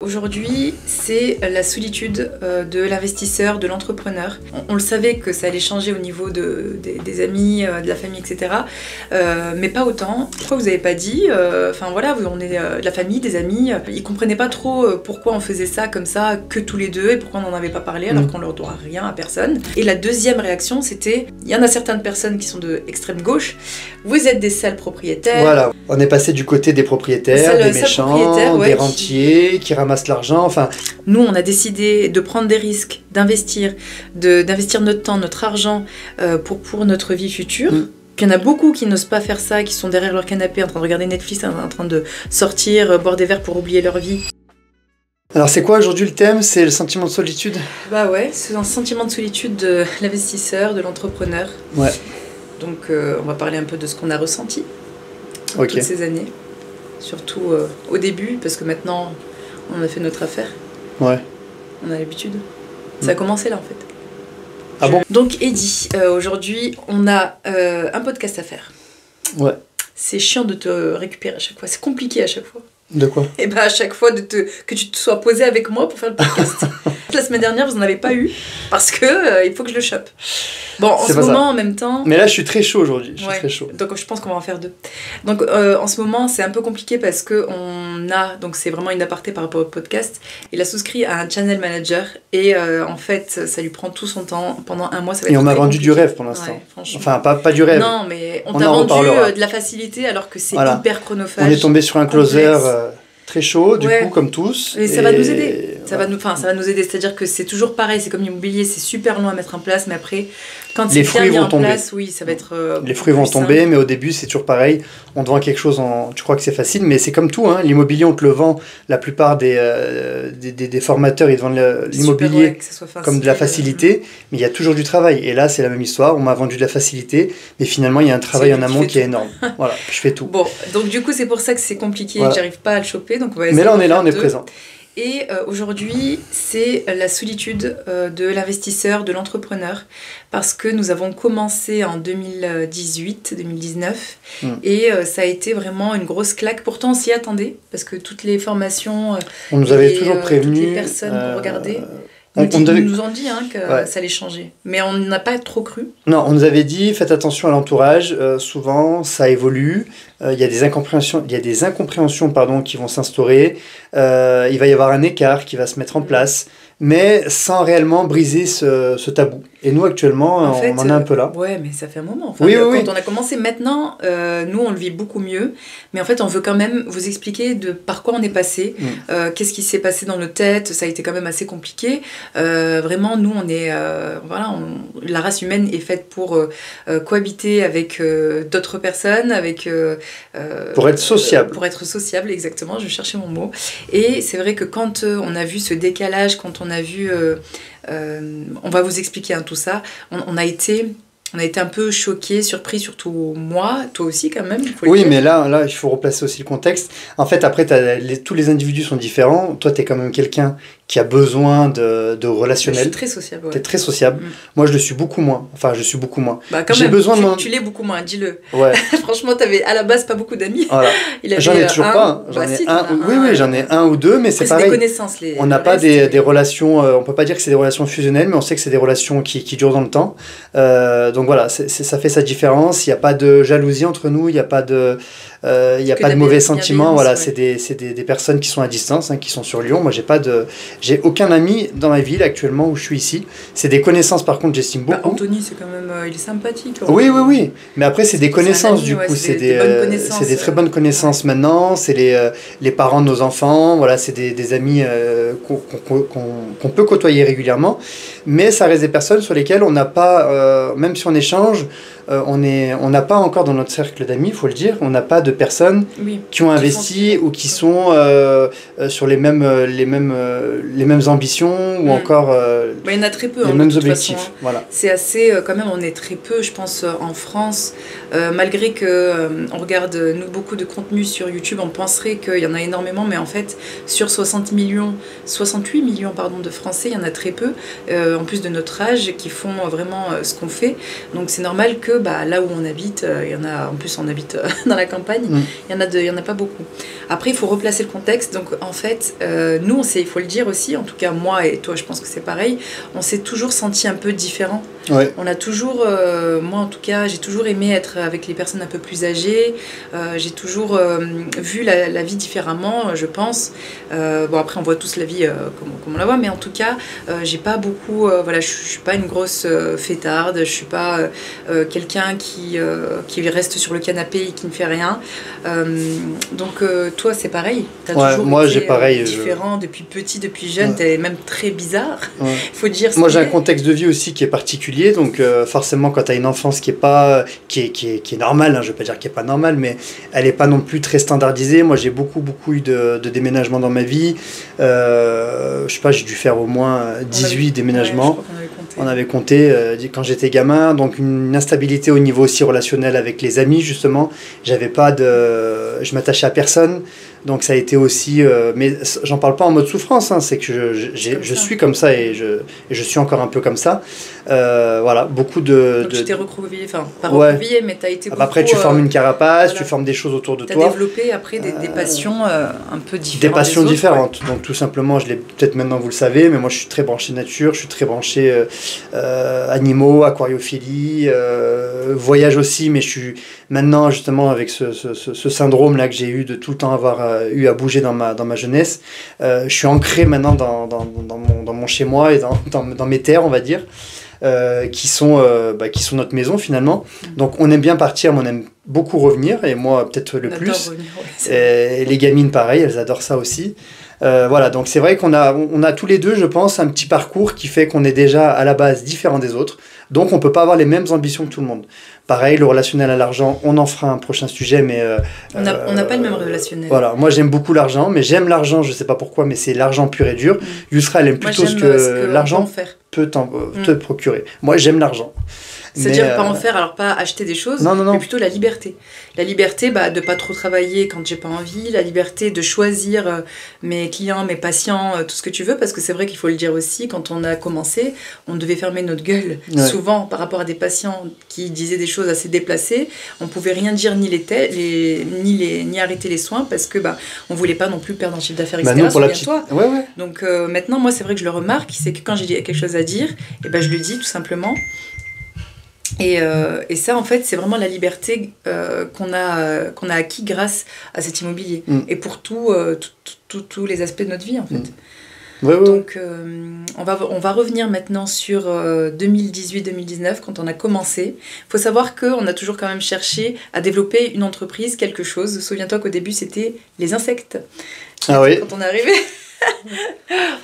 Aujourd'hui, c'est la solitude de l'investisseur, de l'entrepreneur. On le savait que ça allait changer au niveau des amis, de la famille, etc. Mais pas autant. Pourquoi vous n'avez pas dit Enfin voilà, on est de la famille, des amis. Ils comprenaient pas trop pourquoi on faisait ça comme ça, que tous les deux, et pourquoi on n'en avait pas parlé alors qu'on leur doit rien à personne. Et la deuxième réaction, c'était, il y en a certaines personnes qui sont de extrême gauche. Vous êtes des sales propriétaires. Voilà, on est passé du côté des propriétaires, des méchants, des rentiers qui ramassent l'argent, enfin... Nous, on a décidé de prendre des risques, d'investir notre temps, notre argent pour notre vie future. Il y en a beaucoup qui n'osent pas faire ça, qui sont derrière leur canapé en train de regarder Netflix, en train de sortir, boire des verres pour oublier leur vie. Alors c'est quoi aujourd'hui le thème? C'est le sentiment de solitude? Bah ouais, c'est un sentiment de solitude de l'investisseur, de l'entrepreneur. Ouais. Donc on va parler un peu de ce qu'on a ressenti toutes ces années. Surtout au début, parce que maintenant, on a fait notre affaire. Ouais. On a l'habitude. Ça a commencé là en fait. Ah bon? Donc Eddy, aujourd'hui, on a un podcast à faire. Ouais. C'est chiant de te récupérer à chaque fois. C'est compliqué à chaque fois. De quoi? Et bah à chaque fois que tu te sois posé avec moi pour faire le podcast. La semaine dernière, vous n'en avez pas eu parce que il faut que je le chope. Bon, en ce moment, en même temps... Mais là, je suis très chaud aujourd'hui. Je suis très chaud. Donc, je pense qu'on va en faire deux. Donc, en ce moment, c'est un peu compliqué parce qu'on a... Donc, c'est vraiment une aparté par rapport au podcast. Il a souscrit à un channel manager. Et en fait, ça lui prend tout son temps. Pendant un mois, ça va être Et on m'a vendu compliqué. du rêve pour l'instant. Ouais, enfin, pas du rêve. Non, mais on t'a vendu de la facilité alors que c'est hyper chronophage. On est tombé sur un closer... très chaud, du coup, comme tous. Et ça va nous aider. Ça va nous aider. C'est-à-dire que c'est toujours pareil. C'est comme l'immobilier, c'est super long à mettre en place. Mais après, quand c'est bien mis en place, oui, ça va être... les fruits vont tomber, mais au début, c'est toujours pareil. On te vend quelque chose, tu crois que c'est facile, mais c'est comme tout. Hein. L'immobilier, on te le vend. La plupart des formateurs, ils te vendent l'immobilier comme de la facilité. Mais il y a toujours du travail. Et là, c'est la même histoire. On m'a vendu de la facilité. Mais finalement, il y a un travail en amont qui est énorme. Voilà, je fais tout. Bon, donc du coup, c'est pour ça que c'est compliqué. Voilà. J'arrive pas à le choper. Donc on va mais là, on est là, on est présent. Et aujourd'hui, c'est la solitude de l'investisseur, de l'entrepreneur, parce que nous avons commencé en 2018-2019 et ça a été vraiment une grosse claque. Pourtant, on s'y attendait, parce que toutes les formations, on nous avait toujours prévenu, toutes les personnes qu'on regardait, nous ont dit que ça allait changer. Mais on n'a pas trop cru. Non, on nous avait dit, faites attention à l'entourage, souvent ça évolue, il y a des incompréhensions qui vont s'instaurer, il va y avoir un écart qui va se mettre en place, mais sans réellement briser ce tabou. Et nous, actuellement, on en est un peu là. Ouais, mais ça fait un moment. Enfin, quand on a commencé maintenant, nous, on le vit beaucoup mieux. Mais en fait, on veut quand même vous expliquer par quoi on est passé, qu'est-ce qui s'est passé dans nos têtes. Ça a été quand même assez compliqué. Vraiment, nous, on est... la race humaine est faite pour cohabiter avec d'autres personnes, pour être sociable. Pour être sociable, exactement. Je cherchais mon mot. Et c'est vrai que quand on a vu ce décalage, quand on a vu... on va vous expliquer tout ça. On a été un peu choqués, surpris, surtout moi, toi aussi quand même. Oui, mais là, il faut replacer aussi le contexte. En fait, après, tous les individus sont différents. Toi, tu es quand même quelqu'un qui a besoin de relationnel. Je suis très sociable. Ouais. Tu es très sociable. Moi, je le suis beaucoup moins. Enfin, je suis beaucoup moins. Bah, quand même, tu l'es beaucoup moins, dis-le. Ouais. Franchement, tu avais à la base pas beaucoup d'amis. Voilà. J'en ai toujours pas. Oui, j'en ai un ou deux, mais c'est pareil. Des connaissances. On n'a pas des relations... on peut pas dire que c'est des relations fusionnelles, mais on sait que c'est des relations qui durent dans le temps. Donc voilà, ça fait sa différence. Il n'y a pas de jalousie entre nous, il n'y a pas de... il n'y a pas de mauvais sentiments, voilà, c'est des personnes qui sont à distance, qui sont sur Lyon. Moi, j'ai aucun ami dans ma ville actuellement où je suis ici. C'est des connaissances, par contre, j'estime beaucoup. Anthony, c'est quand même, il est sympathique. Oui. Mais après, c'est des connaissances, du coup. C'est des très bonnes connaissances maintenant. C'est les parents de nos enfants. Voilà, c'est des amis qu'on peut côtoyer régulièrement. Mais ça reste des personnes sur lesquelles on n'a pas, même si on échange, on n'a pas encore dans notre cercle d'amis, il faut le dire, on n'a pas de personnes qui ont investi ou qui sont sur les mêmes ambitions ou encore il y en a très peu, les mêmes objectifs. Façon, voilà. C'est assez, quand même, on est très peu, je pense, en France. Malgré qu'on regarde nous beaucoup de contenu sur YouTube, on penserait qu'il y en a énormément, mais en fait, sur 68 millions de Français, il y en a très peu, en plus de notre âge, qui font vraiment ce qu'on fait. Donc c'est normal que que là où on habite, il y en a, en plus on habite dans la campagne, il y en a pas beaucoup. Après, il faut replacer le contexte. Donc en fait, nous, il faut le dire aussi, en tout cas moi et toi, je pense que c'est pareil, on s'est toujours senti un peu différents. Ouais. On a toujours, moi en tout cas, j'ai toujours aimé être avec les personnes un peu plus âgées. J'ai toujours vu la vie différemment, je pense. Bon, après, on voit tous la vie comme on la voit, mais en tout cas, j'ai pas beaucoup. Voilà, je suis pas une grosse fêtarde. Je suis pas quelqu'un qui reste sur le canapé et qui ne fait rien. Donc, toi, c'est pareil. T'as toujours moi, été j'ai pareil, différent depuis petit, depuis jeune. T'es même très bizarre. Ouais. Faut dire. Moi, j'ai un contexte de vie aussi qui est particulier. Donc forcément, quand tu as une enfance qui est normale, hein, je ne veux pas dire qui n'est pas normale, mais elle n'est pas non plus très standardisée. Moi, j'ai beaucoup eu de déménagements dans ma vie. Je sais pas, j'ai dû faire au moins 18 déménagements. On avait compté quand j'étais gamin. Donc une instabilité au niveau aussi relationnel avec les amis, justement. Je m'attachais à personne. Donc ça a été aussi, mais j'en parle pas en mode souffrance, hein, c'est que je suis comme ça et je suis encore un peu comme ça. Voilà, beaucoup de... Donc tu t'es recroquevillé, enfin pas recroquevillé, mais tu as été beaucoup... Après tu formes une carapace, tu formes des choses autour de toi. Tu as développé après des passions un peu différentes. Des passions différentes, donc tout simplement, je l'ai peut-être maintenant vous le savez, mais moi je suis très branché nature, je suis très branché animaux, aquariophilie, voyage aussi, mais je suis maintenant justement avec ce syndrome là que j'ai eu de tout le temps avoir eu à bouger dans ma jeunesse, je suis ancré maintenant dans mon chez moi et dans mes terres, on va dire, qui sont notre maison finalement. Donc on aime bien partir, mais on aime beaucoup revenir, et moi peut-être le plus. Revenir, et les gamines pareil, elles adorent ça aussi. Voilà, donc c'est vrai qu'on a tous les deux, je pense, un petit parcours qui fait qu'on est déjà à la base différents des autres, donc on peut pas avoir les mêmes ambitions que tout le monde. Pareil, le relationnel à l'argent, on en fera un prochain sujet, mais... on n'a pas le même relationnel. Voilà, moi j'aime beaucoup l'argent, mais j'aime l'argent, je sais pas pourquoi, mais c'est l'argent pur et dur. Yusra, elle aime plutôt ce que l'argent peut te procurer. Moi j'aime l'argent. C'est-à-dire pas en faire, alors pas acheter des choses, non. mais plutôt la liberté. La liberté de pas trop travailler quand j'ai pas envie, la liberté de choisir mes clients, mes patients, tout ce que tu veux, parce que c'est vrai qu'il faut le dire aussi, quand on a commencé, on devait fermer notre gueule. Ouais. Souvent, par rapport à des patients qui disaient des choses assez déplacées, on pouvait rien dire ni arrêter les soins, parce que on voulait pas non plus perdre un chiffre d'affaires, etc. Souviens-toi. Ouais. Donc maintenant, moi, c'est vrai que je le remarque, c'est que quand j'ai quelque chose à dire, je le dis tout simplement. Et ça, en fait, c'est vraiment la liberté qu'on a acquis grâce à cet immobilier. Et pour tous les aspects de notre vie, en fait. Ouais. Donc, on va revenir maintenant sur 2018-2019, quand on a commencé. Il faut savoir qu'on a toujours quand même cherché à développer une entreprise, quelque chose. Souviens-toi qu'au début, c'était les insectes. Ah oui. Quand on est arrivé...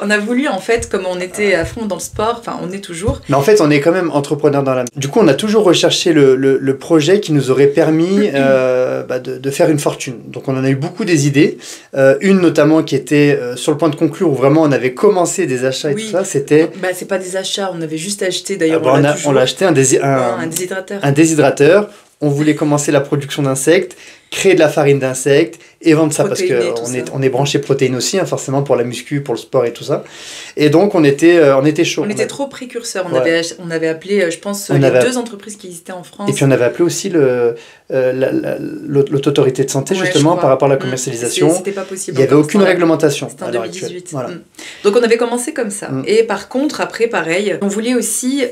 on a voulu, en fait, comme on était à fond dans le sport, enfin on est toujours. Mais en fait, on est quand même entrepreneur dans l'âme. Du coup, on a toujours recherché le projet qui nous aurait permis de faire une fortune. Donc on en a eu beaucoup des idées. Une notamment qui était sur le point de conclure, où vraiment on avait commencé des achats et tout ça, c'était... c'est pas des achats, on avait juste acheté, d'ailleurs on l'a acheté un déshydrateur. Un déshydrateur. On voulait commencer la production d'insectes, créer de la farine d'insectes et vendre ça, parce qu'on est branché protéines aussi, hein, forcément, pour la muscu, pour le sport et tout ça. Et donc on était chaud. On était trop précurseurs. On avait appelé, je pense, les deux entreprises qui existaient en France. Et puis on avait appelé aussi l'autorité de santé, justement, par rapport à la commercialisation. C'était pas possible. Il n'y avait aucune réglementation. C'était en 2018. Voilà. Donc on avait commencé comme ça. Et par contre, après, pareil, on voulait aussi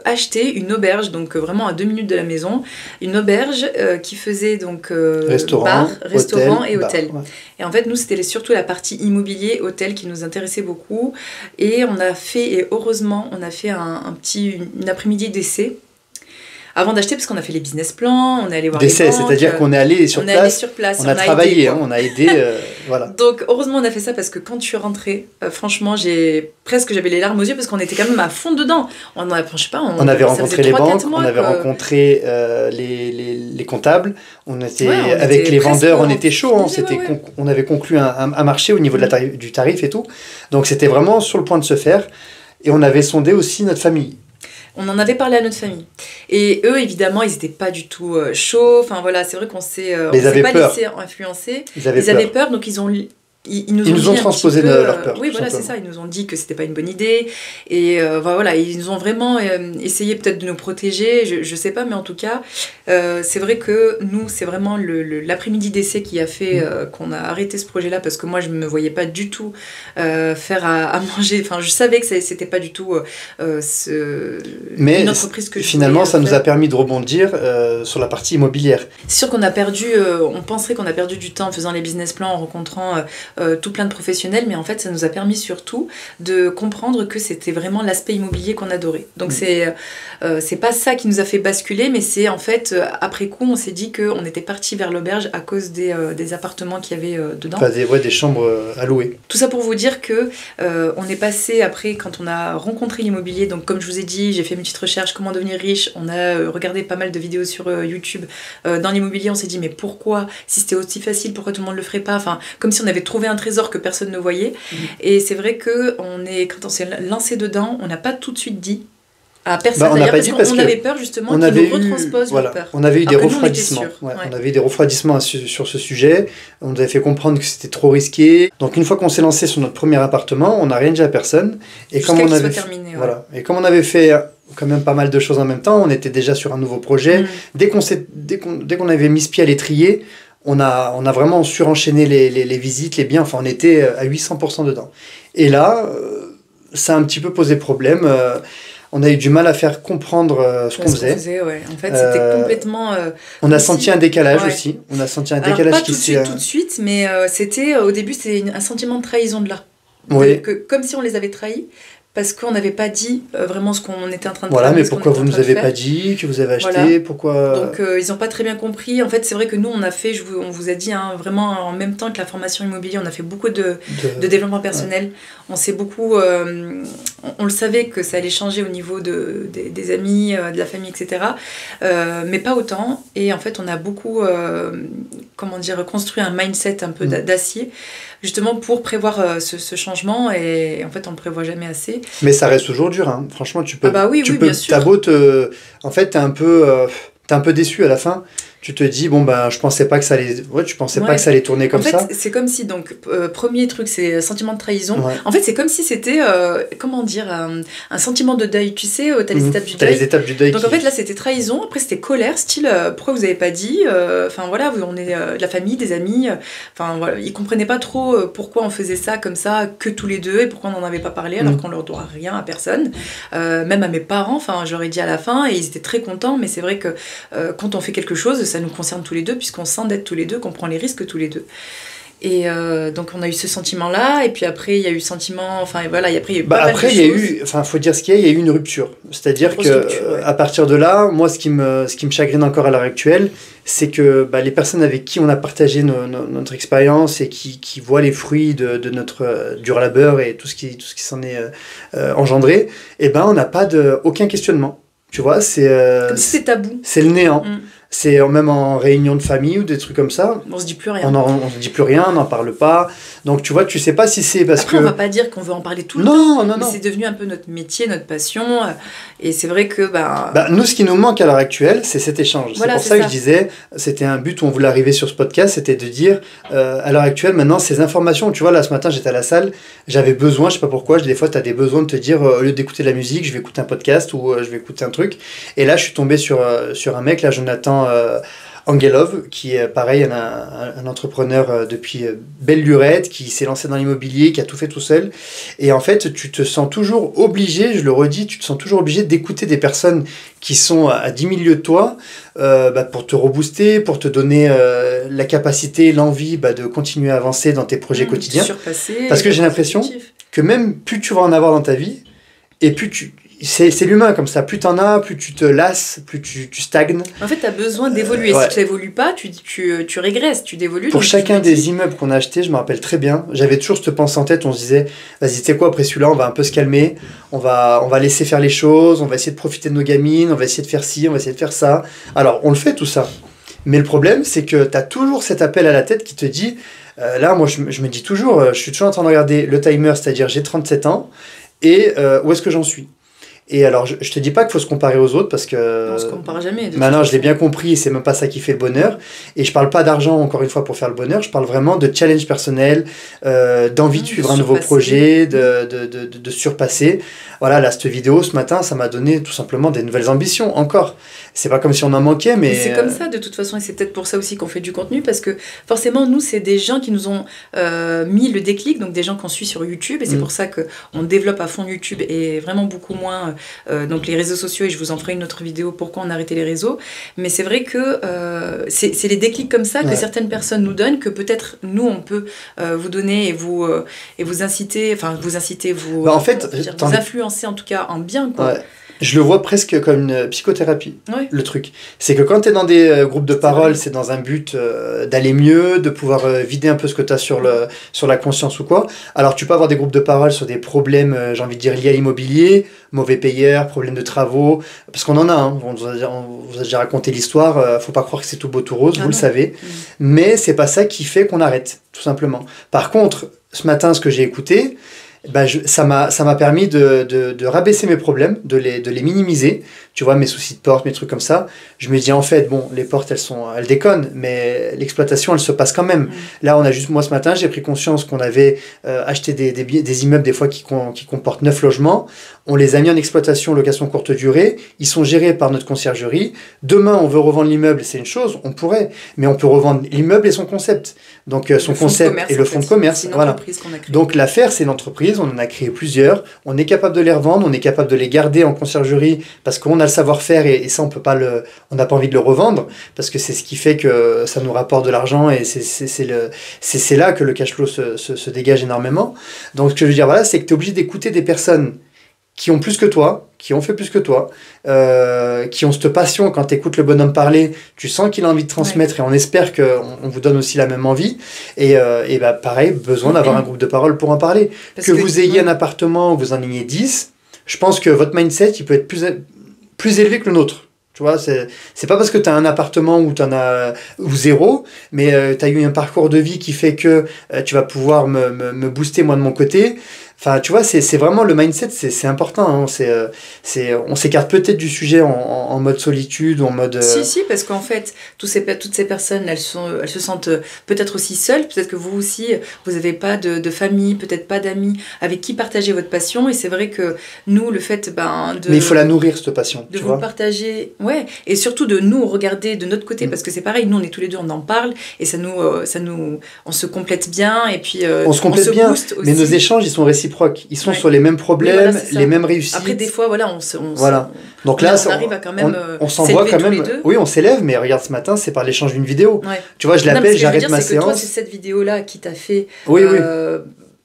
acheter une auberge, donc vraiment à 2 minutes de la maison, une auberge qui faisait donc restaurant et hôtel. Ouais. Et en fait, nous, c'était surtout la partie immobilier, hôtel qui nous intéressait beaucoup. Et heureusement, on a fait une après-midi d'essai. Avant d'acheter, parce qu'on a fait les business plans, on est allé voir les banques. C'est-à-dire qu'on est allé sur place, on a travaillé, on a aidé, voilà. Donc, heureusement, on a fait ça, parce que quand je suis rentrée, franchement, j'avais les larmes aux yeux, parce qu'on était quand même à fond dedans. On avait rencontré les banques, on avait rencontré les comptables, avec les vendeurs, on était chaud, on avait conclu un marché au niveau du tarif et tout. Donc, c'était vraiment sur le point de se faire. Et on avait sondé aussi notre famille. On en avait parlé à notre famille. Et eux, évidemment, ils n'étaient pas du tout chauds. Enfin voilà, c'est vrai qu'on s'est pas laissé influencer. Ils avaient peur, donc ils ont Ils nous ont transposé leur peur. Oui, voilà, c'est ça. Ils nous ont dit que c'était pas une bonne idée. Et voilà, ils nous ont vraiment essayé peut-être de nous protéger. Je sais pas, mais en tout cas, c'est vrai que nous, c'est vraiment l'après-midi d'essai qui a fait qu'on a arrêté ce projet-là, parce que moi, je me voyais pas du tout faire à manger. Enfin, je savais que c'était pas du tout mais une entreprise que je finalement, ça faire. nous a permis de rebondir sur la partie immobilière. C'est sûr qu'on a perdu, on penserait qu'on a perdu du temps en faisant les business plans, en rencontrant tout plein de professionnels, mais en fait ça nous a permis surtout de comprendre que c'était vraiment l'aspect immobilier qu'on adorait. Donc c'est pas ça qui nous a fait basculer, mais c'est en fait après coup on s'est dit qu'on était parti vers l'auberge à cause des appartements qu'il y avait dedans. Enfin, des chambres à louer. Tout ça pour vous dire que on est passé après, quand on a rencontré l'immobilier, donc comme je vous ai dit, j'ai fait une petite recherche comment devenir riche, on a regardé pas mal de vidéos sur YouTube dans l'immobilier, on s'est dit mais pourquoi, si c'était aussi facile, pourquoi tout le monde le ferait pas, enfin comme si on avait trouvé un trésor que personne ne voyait. Et c'est vrai que quand on s'est lancé dedans, on n'a pas tout de suite dit à personne, parce qu'on avait peur justement qu'ils nous retransposent leur peur. On avait eu des refroidissements. On avait eu des refroidissements sur ce sujet. On nous avait fait comprendre que c'était trop risqué. Donc une fois qu'on s'est lancé sur notre premier appartement, on n'a rien dit à personne. Et comme on avait terminé, et comme on avait fait quand même pas mal de choses en même temps, on était déjà sur un nouveau projet. Dès qu'on avait mis ce pied à l'étrier, on a vraiment surenchaîné les visites, les biens, enfin on était à 800% dedans. Et là, ça a un petit peu posé problème. On a eu du mal à faire comprendre ce qu'on faisait. Ouais. En fait, c'était complètement... on a senti un décalage aussi. On a senti un décalage pas tout de suite, mais au début, c'était un sentiment de trahison de là. Oui. Comme si on les avait trahis. Parce qu'on n'avait pas dit vraiment ce qu'on était en train de faire. Voilà, mais pourquoi vous ne nous avez pas dit que vous avez acheté, pourquoi... Donc ils n'ont pas très bien compris. En fait, c'est vrai que nous, on a fait, on vous a dit, vraiment en même temps que la formation immobilière, on a fait beaucoup de développement personnel. Ouais. On s'est beaucoup... on le savait que ça allait changer au niveau des amis, de la famille, etc. Mais pas autant. Et en fait, on a beaucoup, construit un mindset un peu d'acier, justement pour prévoir ce changement. Et en fait, on ne le prévoit jamais assez. Mais ça reste toujours dur, hein. Franchement, tu peux... bien sûr. T'as beau en fait, t'es un peu déçu à la fin. Tu te dis, bon, ben, je pensais pas que ça allait... Ouais, tu pensais pas que ça allait tourner comme ça. En fait, c'est comme si, donc, premier truc, c'est sentiment de trahison. Ouais. En fait, c'est comme si c'était, un sentiment de deuil. Tu sais, t'as les étapes du deuil. T'as les étapes du deuil. Donc, en fait, là, c'était trahison. Après, c'était colère, style, pourquoi vous avez pas dit Enfin, voilà, on est de la famille, des amis. Enfin, voilà, ils comprenaient pas trop pourquoi on faisait ça comme ça, que tous les deux, et pourquoi on n'en avait pas parlé, alors qu'on leur doit rien à personne. Même à mes parents, enfin, j'aurais dit à la fin, et ils étaient très contents, mais c'est vrai que quand on fait quelque chose, ça nous concerne tous les deux, puisqu'on s'endette tous les deux, qu'on prend les risques tous les deux. Et donc on a eu ce sentiment-là, et puis après il y a eu le sentiment, enfin voilà, et après il y a eu pas mal de choses. Après il y a eu, enfin faut dire ce qu'il y a eu une rupture. C'est-à-dire que à partir de là, moi ce qui me chagrine encore à l'heure actuelle, c'est que les personnes avec qui on a partagé notre expérience et qui voient les fruits de notre dur labeur et tout ce qui s'en est engendré, on n'a pas aucun questionnement. Tu vois, c'est comme si c'était tabou. C'est le néant. C'est même en réunion de famille ou des trucs comme ça. On se dit plus rien. On se dit plus rien, on n'en parle pas. Donc tu vois, tu sais pas si c'est parce Après, que... on va pas dire qu'on veut en parler tout le temps. Non. C'est devenu un peu notre métier, notre passion. Et c'est vrai que... nous, ce qui nous manque à l'heure actuelle, c'est cet échange. Voilà, c'est pour ça que je disais, c'était un but où on voulait arriver sur ce podcast, c'était de dire, à l'heure actuelle, maintenant, ces informations, tu vois, là, ce matin, j'étais à la salle, j'avais besoin, je sais pas pourquoi, des fois, tu as des besoins de te dire, au lieu d'écouter de la musique, je vais écouter un podcast ou je vais écouter un truc. Et là, je suis tombé sur un mec, là, Jonathan... Angelov, qui est pareil, un entrepreneur depuis belle lurette, qui s'est lancé dans l'immobilier, qui a tout fait tout seul. Et en fait, tu te sens toujours obligé, je le redis, tu te sens toujours obligé d'écouter des personnes qui sont à 10 000 lieues de toi pour te rebooster, pour te donner la capacité, l'envie de continuer à avancer dans tes projets quotidiens. Parce que j'ai l'impression que même plus tu vas en avoir dans ta vie, et plus c'est l'humain comme ça, plus t'en as, plus tu te lasses, plus tu stagnes. En fait, t'as besoin d'évoluer. Si tu n'évolues pas, tu régresses, tu dévolues. Pour chacun des immeubles qu'on a achetés, je me rappelle très bien, j'avais toujours cette pensée en tête, on se disait, vas-y, tu sais quoi, après celui-là, on va un peu se calmer, on va laisser faire les choses, on va essayer de profiter de nos gamines, on va essayer de faire ci, on va essayer de faire ça. Alors, on le fait tout ça. Mais le problème, c'est que t'as toujours cet appel à la tête qui te dit, là, moi, je me dis toujours, je suis toujours en train de regarder le timer, c'est-à-dire j'ai 37 ans, et où est-ce que j'en suis ? Et alors, je te dis pas qu'il faut se comparer aux autres parce que... On se compare jamais. Maintenant, je l'ai bien compris, c'est même pas ça qui fait le bonheur. Et je parle pas d'argent, encore une fois, pour faire le bonheur. Je parle vraiment de challenge personnel, d'envie de suivre un nouveau projet, de surpasser. Voilà, là, cette vidéo, ce matin, ça m'a donné tout simplement des nouvelles ambitions, encore. C'est pas comme si on en manquait, mais... C'est comme ça, de toute façon, et c'est peut-être pour ça aussi qu'on fait du contenu, parce que forcément, nous, c'est des gens qui nous ont mis le déclic, donc des gens qu'on suit sur YouTube, et c'est pour ça qu'on développe à fond YouTube, et vraiment beaucoup moins donc les réseaux sociaux, et je vous en ferai une autre vidéo, pourquoi on a arrêté les réseaux, mais c'est vrai que c'est les déclics comme ça que certaines personnes nous donnent, que peut-être nous, on peut vous donner et vous inciter, vous influencer en tout cas en bien, quoi. Ouais. Je le vois presque comme une psychothérapie, le truc. C'est que quand tu es dans des groupes de parole, c'est dans un but d'aller mieux, de pouvoir vider un peu ce que tu as sur la conscience ou quoi. Alors tu peux avoir des groupes de parole sur des problèmes, j'ai envie de dire, liés à l'immobilier, mauvais payeurs, problèmes de travaux, parce qu'on en a, hein. On vous a déjà raconté l'histoire, faut pas croire que c'est tout beau tout rose, vous le savez. Mais c'est pas ça qui fait qu'on arrête, tout simplement. Par contre, ce matin, ce que j'ai écouté, ça m'a permis de rabaisser mes problèmes, de les minimiser, tu vois, mes soucis de porte, mes trucs comme ça. Je me dis en fait, bon, les portes elles déconnent, mais l'exploitation elle se passe quand même. Là moi ce matin j'ai pris conscience qu'on avait acheté des immeubles des fois qui comportent 9 logements, on les a mis en exploitation, location courte durée, ils sont gérés par notre conciergerie. Demain on veut revendre l'immeuble, c'est une chose, on pourrait, mais on peut revendre l'immeuble et son concept. Donc son concept et le fonds de commerce, voilà. Donc l'affaire c'est l'entreprise, on en a créé plusieurs, on est capable de les revendre, on est capable de les garder en conciergerie parce qu'on a le savoir-faire et ça on n'a pas envie de le revendre parce que c'est ce qui fait que ça nous rapporte de l'argent et c'est là que le cash flow se dégage énormément. Donc ce que je veux dire voilà, c'est que tu es obligé d'écouter des personnes qui ont plus que toi, qui ont fait plus que toi, qui ont cette passion. Quand tu écoutes le bonhomme parler, tu sens qu'il a envie de transmettre et on espère qu'on vous donne aussi la même envie. Et pareil, besoin d'avoir un groupe de parole pour en parler. Parce que vous ayez un appartement où vous en ayez 10, je pense que votre mindset, il peut être plus élevé que le nôtre. Tu vois, c'est pas parce que tu as un appartement où tu en as ou zéro, mais tu as eu un parcours de vie qui fait que tu vas pouvoir me booster moi de mon côté. Enfin, tu vois, c'est vraiment le mindset, c'est important. Hein. On s'écarte peut-être du sujet en mode solitude ou en mode... Si, parce qu'en fait, toutes ces personnes, elles se sentent peut-être aussi seules. Peut-être que vous aussi, vous n'avez pas de famille, peut-être pas d'amis avec qui partager votre passion. Et c'est vrai que nous, le fait Mais il faut la nourrir, cette passion. De vous partager, ouais. Et surtout de nous regarder de notre côté, parce que c'est pareil, nous, on est tous les deux, on en parle. Et on se complète bien. Et puis, on se complète bien, mais nos échanges, ils sont réciproques. Ils sont sur les mêmes problèmes, les mêmes réussites. Après, des fois, voilà, donc là, on arrive à quand même on s'envoie quand même. Oui, on s'élève, mais regarde, ce matin, c'est par l'échange d'une vidéo. Ouais. Tu vois, je l'appelle, j'arrête ma séance. Toi, c'est cette vidéo-là qui t'a fait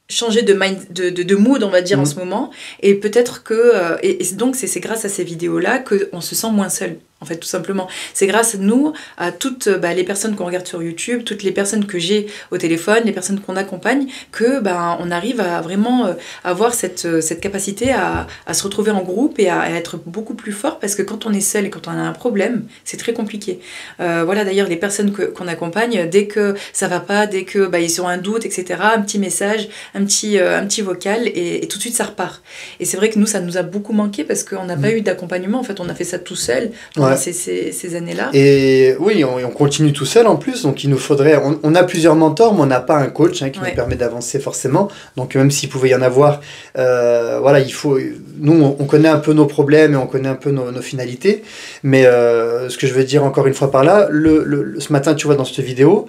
changer de mood, on va dire, en ce moment. Et peut-être que... et donc, c'est grâce à ces vidéos-là qu'on se sent moins seul. En fait, tout simplement. C'est grâce à nous, à toutes les personnes qu'on regarde sur YouTube, toutes les personnes que j'ai au téléphone, les personnes qu'on accompagne, que on arrive à vraiment avoir cette capacité à se retrouver en groupe et à être beaucoup plus fort, parce que quand on est seul et quand on a un problème, c'est très compliqué. Voilà, d'ailleurs, les personnes qu'on accompagne, dès que ça va pas, dès que ils ont un doute, etc., un petit message, un petit vocal, et tout de suite ça repart. Et c'est vrai que nous, ça nous a beaucoup manqué parce qu'on n'a pas eu d'accompagnement. En fait, on a fait ça tout seul. Ces années-là. Et oui, on continue tout seul en plus, donc il nous faudrait... On a plusieurs mentors, mais on n'a pas un coach qui nous permet d'avancer forcément. Donc même s'il pouvait y en avoir, voilà, il faut... Nous, on connaît un peu nos problèmes et on connaît un peu nos finalités, mais ce que je veux dire encore une fois par là, ce matin, tu vois, dans cette vidéo,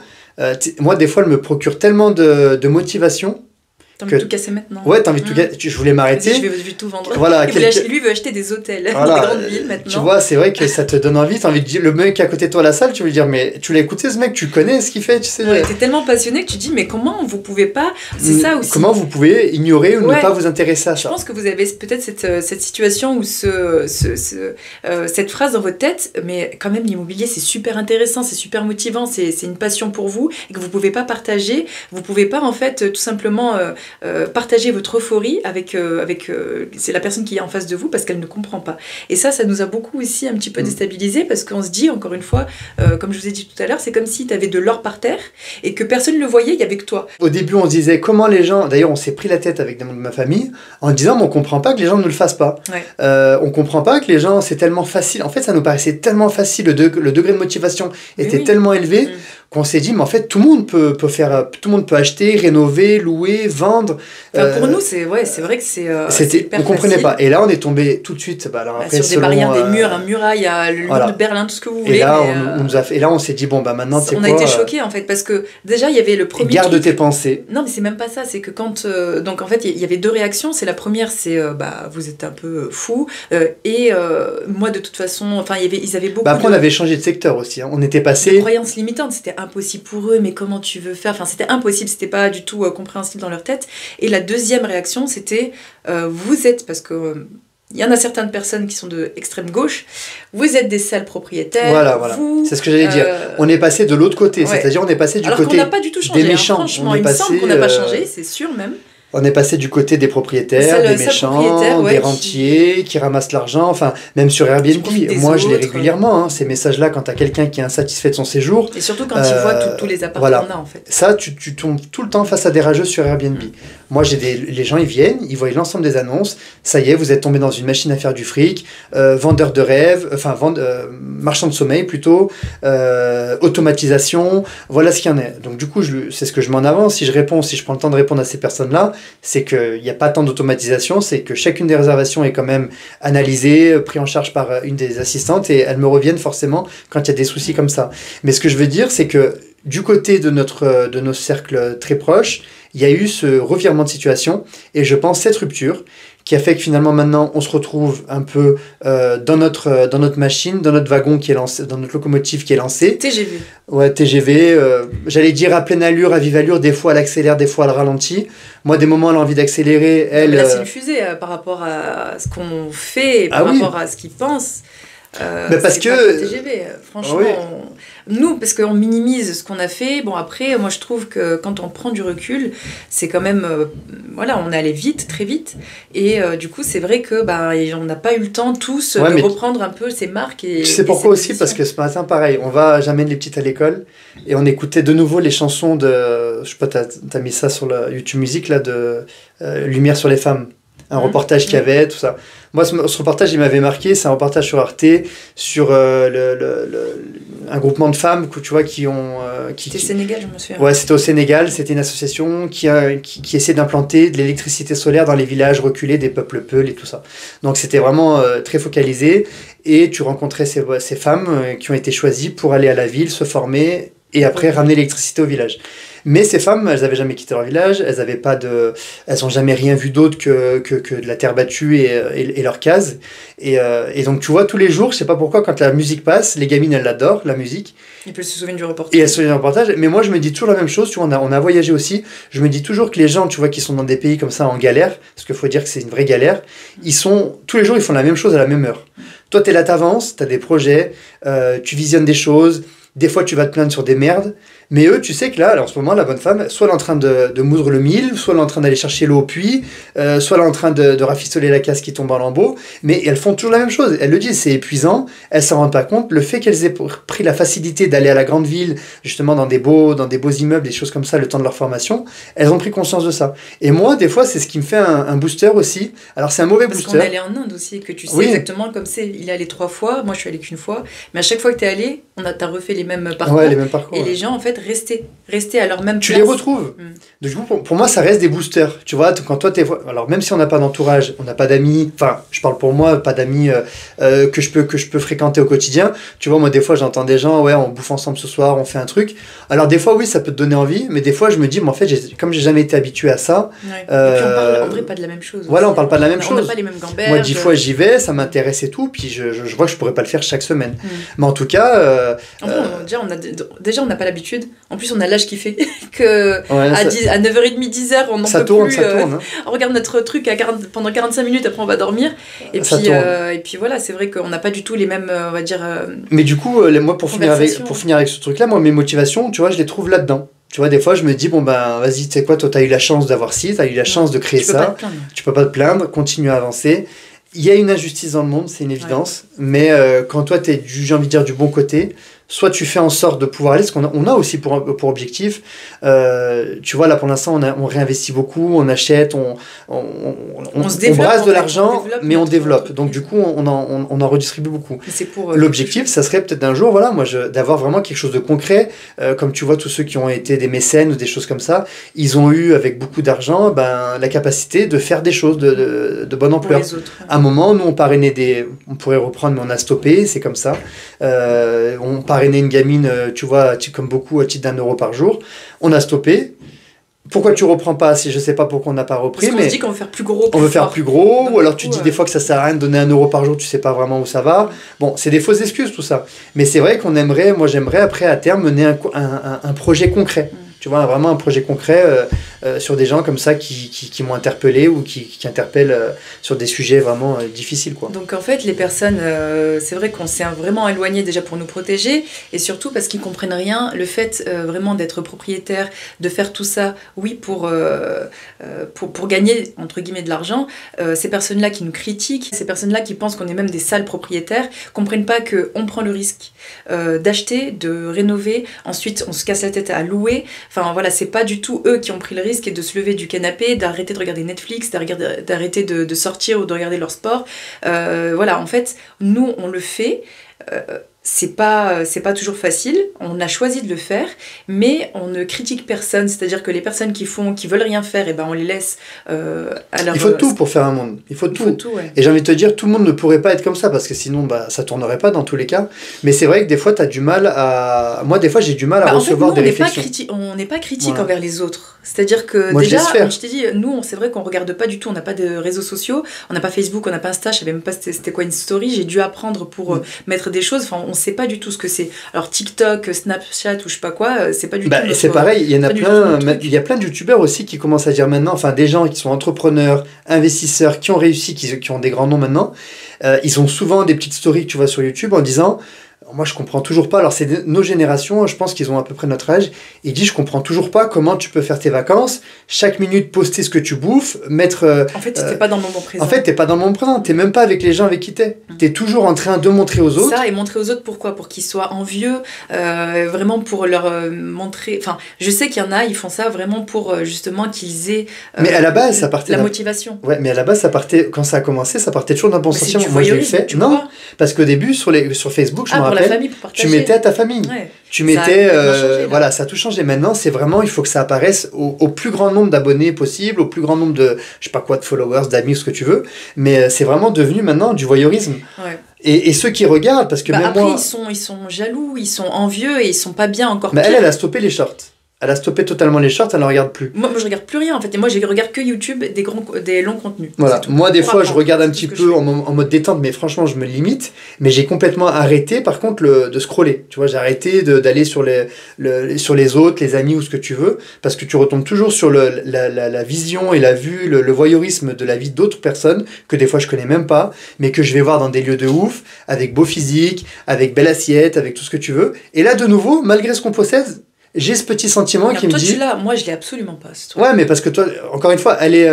moi, des fois, elle me procure tellement de motivation. T'as envie de tout casser maintenant. Ouais, t'as envie de tout casser. Je voulais m'arrêter. Je vais tout vendre. Voilà, lui veut acheter des hôtels dans les grandes villes maintenant. Tu vois, c'est vrai que ça te donne envie. T'as envie de dire, le mec à côté de toi à la salle, tu veux lui dire, mais tu l'as écouté ce mec, tu connais ce qu'il fait, tu sais. Ouais, t'es tellement passionné que tu dis, mais comment vous pouvez pas. C'est ça aussi. Comment vous pouvez ignorer ou ne pas vous intéresser à ça. Je pense que vous avez peut-être cette situation ou cette phrase dans votre tête, mais quand même, l'immobilier, c'est super intéressant, c'est super motivant, c'est une passion pour vous et que vous pouvez pas partager. Vous pouvez pas, en fait, tout simplement partager votre euphorie avec c'est la personne qui est en face de vous parce qu'elle ne comprend pas. Et ça nous a beaucoup aussi un petit peu déstabilisé parce qu'on se dit, encore une fois, comme je vous ai dit tout à l'heure, c'est comme si tu avais de l'or par terre et que personne ne le voyait, il y avait que toi. Au début, on se disait comment les gens... D'ailleurs, on s'est pris la tête avec des membres de ma famille en disant, mais on comprend pas que les gens ne le fassent pas. Ouais. On comprend pas que les gens, c'est tellement facile. En fait, ça nous paraissait tellement facile, le degré de motivation était tellement élevé qu'on s'est dit, mais en fait, tout le monde peut faire, tout le monde peut acheter, rénover, louer, vendre. Pour nous, c'est vrai que c'est on comprenait pas. Et là, on est tombé tout de suite. Alors après, sur des barrières, des murs, un muraille, le mur de Berlin, tout ce que vous voulez. Et là, on s'est dit, bon, bah maintenant, c'est quoi... On a été choqués, en fait, parce que déjà, il y avait le premier... Garde tes pensées. Non, mais c'est même pas ça. C'est que quand... donc, en fait, il y avait 2 réactions. C'est la première, c'est, vous êtes un peu fou. Et moi, de toute façon... Enfin, ils avaient beaucoup après, on avait changé de secteur aussi. Hein. On était passé... Des croyances limitantes. C'était impossible pour eux, mais comment tu veux faire? Enfin, c'était impossible. C'était pas du tout compréhensible dans leur tête. Et la deuxième réaction, c'était... vous êtes... Parce que... il y en a certaines personnes qui sont de extrême gauche. Vous êtes des sales propriétaires. Voilà. C'est ce que j'allais dire. On est passé de l'autre côté. C'est-à-dire, on est passé du côté qu'on n'a pas du tout changé, des méchants. Franchement, il me semble qu'on n'a pas changé, c'est sûr même. On est passé du côté des propriétaires, des méchants, des rentiers qui ramassent l'argent, enfin, même sur Airbnb. Moi, je l'ai régulièrement, hein, ces messages-là, quand tu as quelqu'un qui est insatisfait de son séjour. Et surtout quand il voit tous les appartements qu'on a, en fait. Ça, tu tombes tout le temps face à des rageux sur Airbnb. Moi, les gens, ils viennent, ils voient l'ensemble des annonces. Ça y est, vous êtes tombé dans une machine à faire du fric, vendeur de rêves, marchand de sommeil plutôt, automatisation. Voilà ce qu'il y en a. Donc, du coup, c'est ce que je mets en avant. Si je prends le temps de répondre à ces personnes-là, c'est qu'il n'y a pas tant d'automatisation, c'est que chacune des réservations est quand même analysée, prise en charge par une des assistantes et elles me reviennent forcément quand il y a des soucis comme ça. Mais ce que je veux dire, c'est que du côté de nos cercles très proches, il y a eu ce revirement de situation et je pense cette rupture qui a fait que finalement maintenant on se retrouve un peu dans notre machine, dans notre wagon qui est lancé, dans notre locomotive qui est lancée. TGV. Ouais, TGV, j'allais dire à pleine allure, à vive allure, des fois elle accélère, des fois elle ralentit. Moi, des moments, elle a envie d'accélérer, elle... Là, c'est une fusée par rapport à ce qu'on fait, et par rapport à ce qu'ils pensent. Parce que... TGV, franchement, nous, parce qu'on minimise ce qu'on a fait, bon après, moi je trouve que quand on prend du recul, c'est quand même, on est allé vite, très vite, et du coup c'est vrai que on n'a pas eu le temps tous de reprendre un peu ces marques. Et, tu sais pourquoi aussi? Parce que ce matin, pareil, j'amène les petites à l'école, et on écoutait de nouveau les chansons de, je sais pas, t'as mis ça sur la YouTube Music, là, de Lumière sur les femmes. Un reportage qu'il y avait, tout ça. Moi, ce reportage, il m'avait marqué. C'est un reportage sur Arte, sur un groupement de femmes, tu vois, qui ont... C'était Sénégal, je me souviens. Ouais, c'était au Sénégal. C'était une association qui essaie d'implanter de l'électricité solaire dans les villages reculés des peuples peuls et tout ça. Donc, c'était vraiment très focalisé. Et tu rencontrais ces femmes qui ont été choisies pour aller à la ville, se former et après ramener l'électricité au village. Mais ces femmes, elles n'avaient jamais quitté leur village, elles n'ont jamais rien vu d'autre que de la terre battue et leur case. Et donc, tu vois, tous les jours, je sais pas pourquoi, quand la musique passe, les gamines, elles l'adorent, la musique. Et puis elles se souviennent du reportage. Et elles se souviennent du reportage. Mais moi, je me dis toujours la même chose, tu vois, on a voyagé aussi. Je me dis toujours que les gens, tu vois, qui sont dans des pays comme ça en galère, parce qu'il faut dire que c'est une vraie galère, tous les jours, ils font la même chose à la même heure. Toi, t'es là, t'avances, t'as des projets, tu visionnes des choses. Des fois, tu vas te plaindre sur des merdes. Mais eux, tu sais que là, en ce moment, la bonne femme, soit elle est en train de moudre le mil, soit elle est en train d'aller chercher l'eau au puits, soit elle est en train de rafistoler la casse qui tombe en lambeaux. Mais elles font toujours la même chose. Elles le disent, c'est épuisant. Elles s'en rendent pas compte. Le fait qu'elles aient pris la facilité d'aller à la grande ville, justement dans des beaux immeubles, des choses comme ça, le temps de leur formation, elles ont pris conscience de ça. Et moi, des fois, c'est ce qui me fait un booster aussi. Alors, c'est un mauvais booster. Parce qu'on est allé en Inde aussi, que tu sais exactement comme c'est. Il est allé 3 fois, moi je suis allée qu'une fois. Mais à chaque fois que tu es allé, t'as refait les mêmes parcours. Ouais, les mêmes parcours. Et les gens, en fait, rester à leur même place. Tu les retrouves. Du coup, pour moi, ça reste des boosters. Tu vois, quand toi, alors même si on n'a pas d'entourage, on n'a pas d'amis, enfin, je parle pour moi, pas d'amis que je peux fréquenter au quotidien. Tu vois, moi, des fois, j'entends des gens, on bouffe ensemble ce soir, on fait un truc. Alors, des fois, oui, ça peut te donner envie, mais des fois, je me dis, mais en fait, comme j'ai jamais été habitué à ça. Ouais. Et puis, on parle en vrai pas de la même chose. Voilà, on parle pas de la même chose. On n'a pas les mêmes gamberges. Moi, 10 fois, j'y vais, ça m'intéresse et tout, puis je vois que je pourrais pas le faire chaque semaine. Mais en tout cas. Déjà, on n'a pas l'habitude. En plus, on a l'âge qui fait que à 9h30, 10h, on n'en peut plus. On regarde notre truc pendant 45 minutes, après on va dormir. Et puis voilà, c'est vrai qu'on n'a pas du tout les mêmes, on va dire. Mais du coup, moi, pour finir avec ce truc-là, moi, mes motivations, tu vois, je les trouve là-dedans. Tu vois, des fois, je me dis, bon, ben, vas-y, tu sais quoi, toi, tu as eu la chance d'avoir ci, tu as eu la chance de créer ça. Tu peux pas te plaindre, continue à avancer. Il y a une injustice dans le monde, c'est une évidence. Mais quand toi, tu es, j'ai envie de dire, du bon côté, soit tu fais en sorte de pouvoir aller, parce qu'on a aussi pour objectif, tu vois, là pour l'instant on réinvestit beaucoup, on achète, on brasse de l'argent, mais on développe. Donc du coup on en redistribue beaucoup. L'objectif, ça serait peut-être d'un jour, voilà, moi d'avoir vraiment quelque chose de concret, comme tu vois tous ceux qui ont été des mécènes ou des choses comme ça, ils ont eu avec beaucoup d'argent la capacité de faire des choses de bonne ampleur. À un moment, nous on parrainait on pourrait reprendre, mais on a stoppé, c'est comme ça. On parrainer une gamine, tu vois, comme beaucoup, à titre d'1 euro par jour. On a stoppé. Pourquoi tu reprends pas? Je sais pas pourquoi on n'a pas repris. Parce qu'on se dit qu'on veut faire plus gros. On veut faire plus gros, ou alors tu dis des fois que ça sert à rien de donner 1 euro par jour, tu sais pas vraiment où ça va. Bon, c'est des fausses excuses tout ça. Mais c'est vrai qu'on aimerait, moi j'aimerais après à terme mener un projet concret. Tu vois, vraiment un projet concret sur des gens comme ça qui m'ont interpellé ou qui interpellent sur des sujets vraiment difficiles, quoi. Donc en fait, les personnes, c'est vrai qu'on s'est vraiment éloigné déjà pour nous protéger, et surtout parce qu'ils comprennent rien. Le fait vraiment d'être propriétaire, de faire tout ça, oui, pour gagner, entre guillemets, de l'argent, ces personnes-là qui nous critiquent, ces personnes-là qui pensent qu'on est même des sales propriétaires, comprennent pas qu'on prend le risque d'acheter, de rénover, ensuite on se casse la tête à louer. Enfin voilà, c'est pas du tout eux qui ont pris le risque de se lever du canapé, d'arrêter de regarder Netflix, d'arrêter de sortir ou de regarder leur sport. Voilà, en fait, nous on le fait. C'est pas toujours facile, on a choisi de le faire, mais on ne critique personne, c'est-à-dire que les personnes qui veulent rien faire, et ben on les laisse à leur... Il faut tout pour faire un monde, il faut tout. Ouais. Et j'ai envie de te dire, tout le monde ne pourrait pas être comme ça, parce que sinon ça tournerait pas dans tous les cas, mais c'est vrai que des fois t'as du mal à... Moi des fois j'ai du mal à recevoir des réflexions. On n'est pas critique envers les autres, c'est-à-dire que moi, déjà, je t'ai dit, nous c'est vrai qu'on regarde pas du tout, on n'a pas de réseaux sociaux, on n'a pas Facebook, on n'a pas Insta, je savais même pas c'était quoi une story, j'ai dû apprendre pour mettre des choses, enfin on sait pas du tout ce que c'est. Alors TikTok, Snapchat ou je sais pas quoi, c'est pas du tout. C'est pareil, il y a plein de youtubeurs aussi qui commencent à dire maintenant, enfin des gens qui sont entrepreneurs, investisseurs, qui ont réussi, qui ont des grands noms maintenant, ils ont souvent des petites stories que tu vois sur YouTube en disant... Moi, je comprends toujours pas. Alors, c'est nos générations, je pense qu'ils ont à peu près notre âge. Il dit, je comprends toujours pas comment tu peux faire tes vacances, chaque minute poster ce que tu bouffes, mettre... En fait, t'es pas dans le moment présent. En fait, t'es pas dans le moment présent. T'es même pas avec les gens avec qui t'es. T'es toujours en train de montrer aux autres. Ça, et montrer aux autres pourquoi? Pour qu'ils soient envieux, vraiment pour leur montrer... Enfin, je sais qu'il y en a, ils font ça vraiment pour justement qu'ils aient... mais à la base, ça partait... La motivation. Ouais, mais à la base, ça partait... Quand ça a commencé, ça partait toujours d'un bon sentiment. Moi, je l'ai fait. Non, parce qu'au début, sur Facebook, je me rappelle... La famille, pour partager. Tu mettais à ta famille. Ouais. Tu mettais... voilà, ça a tout changé. Maintenant, c'est vraiment... Il faut que ça apparaisse au plus grand nombre d'abonnés possible, au plus grand nombre de... Je sais pas quoi, de followers, d'amis, ce que tu veux. Mais c'est vraiment devenu maintenant du voyeurisme. Ouais. Et ceux qui regardent, parce que même après, moi... ils sont jaloux, ils sont envieux et ils sont pas bien encore. Mais elle a stoppé les shorts. Elle a stoppé totalement les shorts, elle ne regarde plus. Moi, je regarde plus rien en fait. Et moi, je regarde que YouTube, des longs contenus. Voilà. Moi, des fois, je regarde un petit peu en mode détente, mais franchement, je me limite. Mais j'ai complètement arrêté, par contre, de scroller. Tu vois, j'ai arrêté d'aller sur les autres, les amis ou ce que tu veux, parce que tu retombes toujours sur la vision et la vue, le voyeurisme de la vie d'autres personnes, que des fois, je connais même pas, mais que je vais voir dans des lieux de ouf, avec beau physique, avec belle assiette, avec tout ce que tu veux. Et là, de nouveau, malgré ce qu'on possède, j'ai ce petit sentiment qui me dit... Toi, tu l'as, moi, je l'ai absolument pas. Ouais, mais parce que toi, encore une fois, elle est...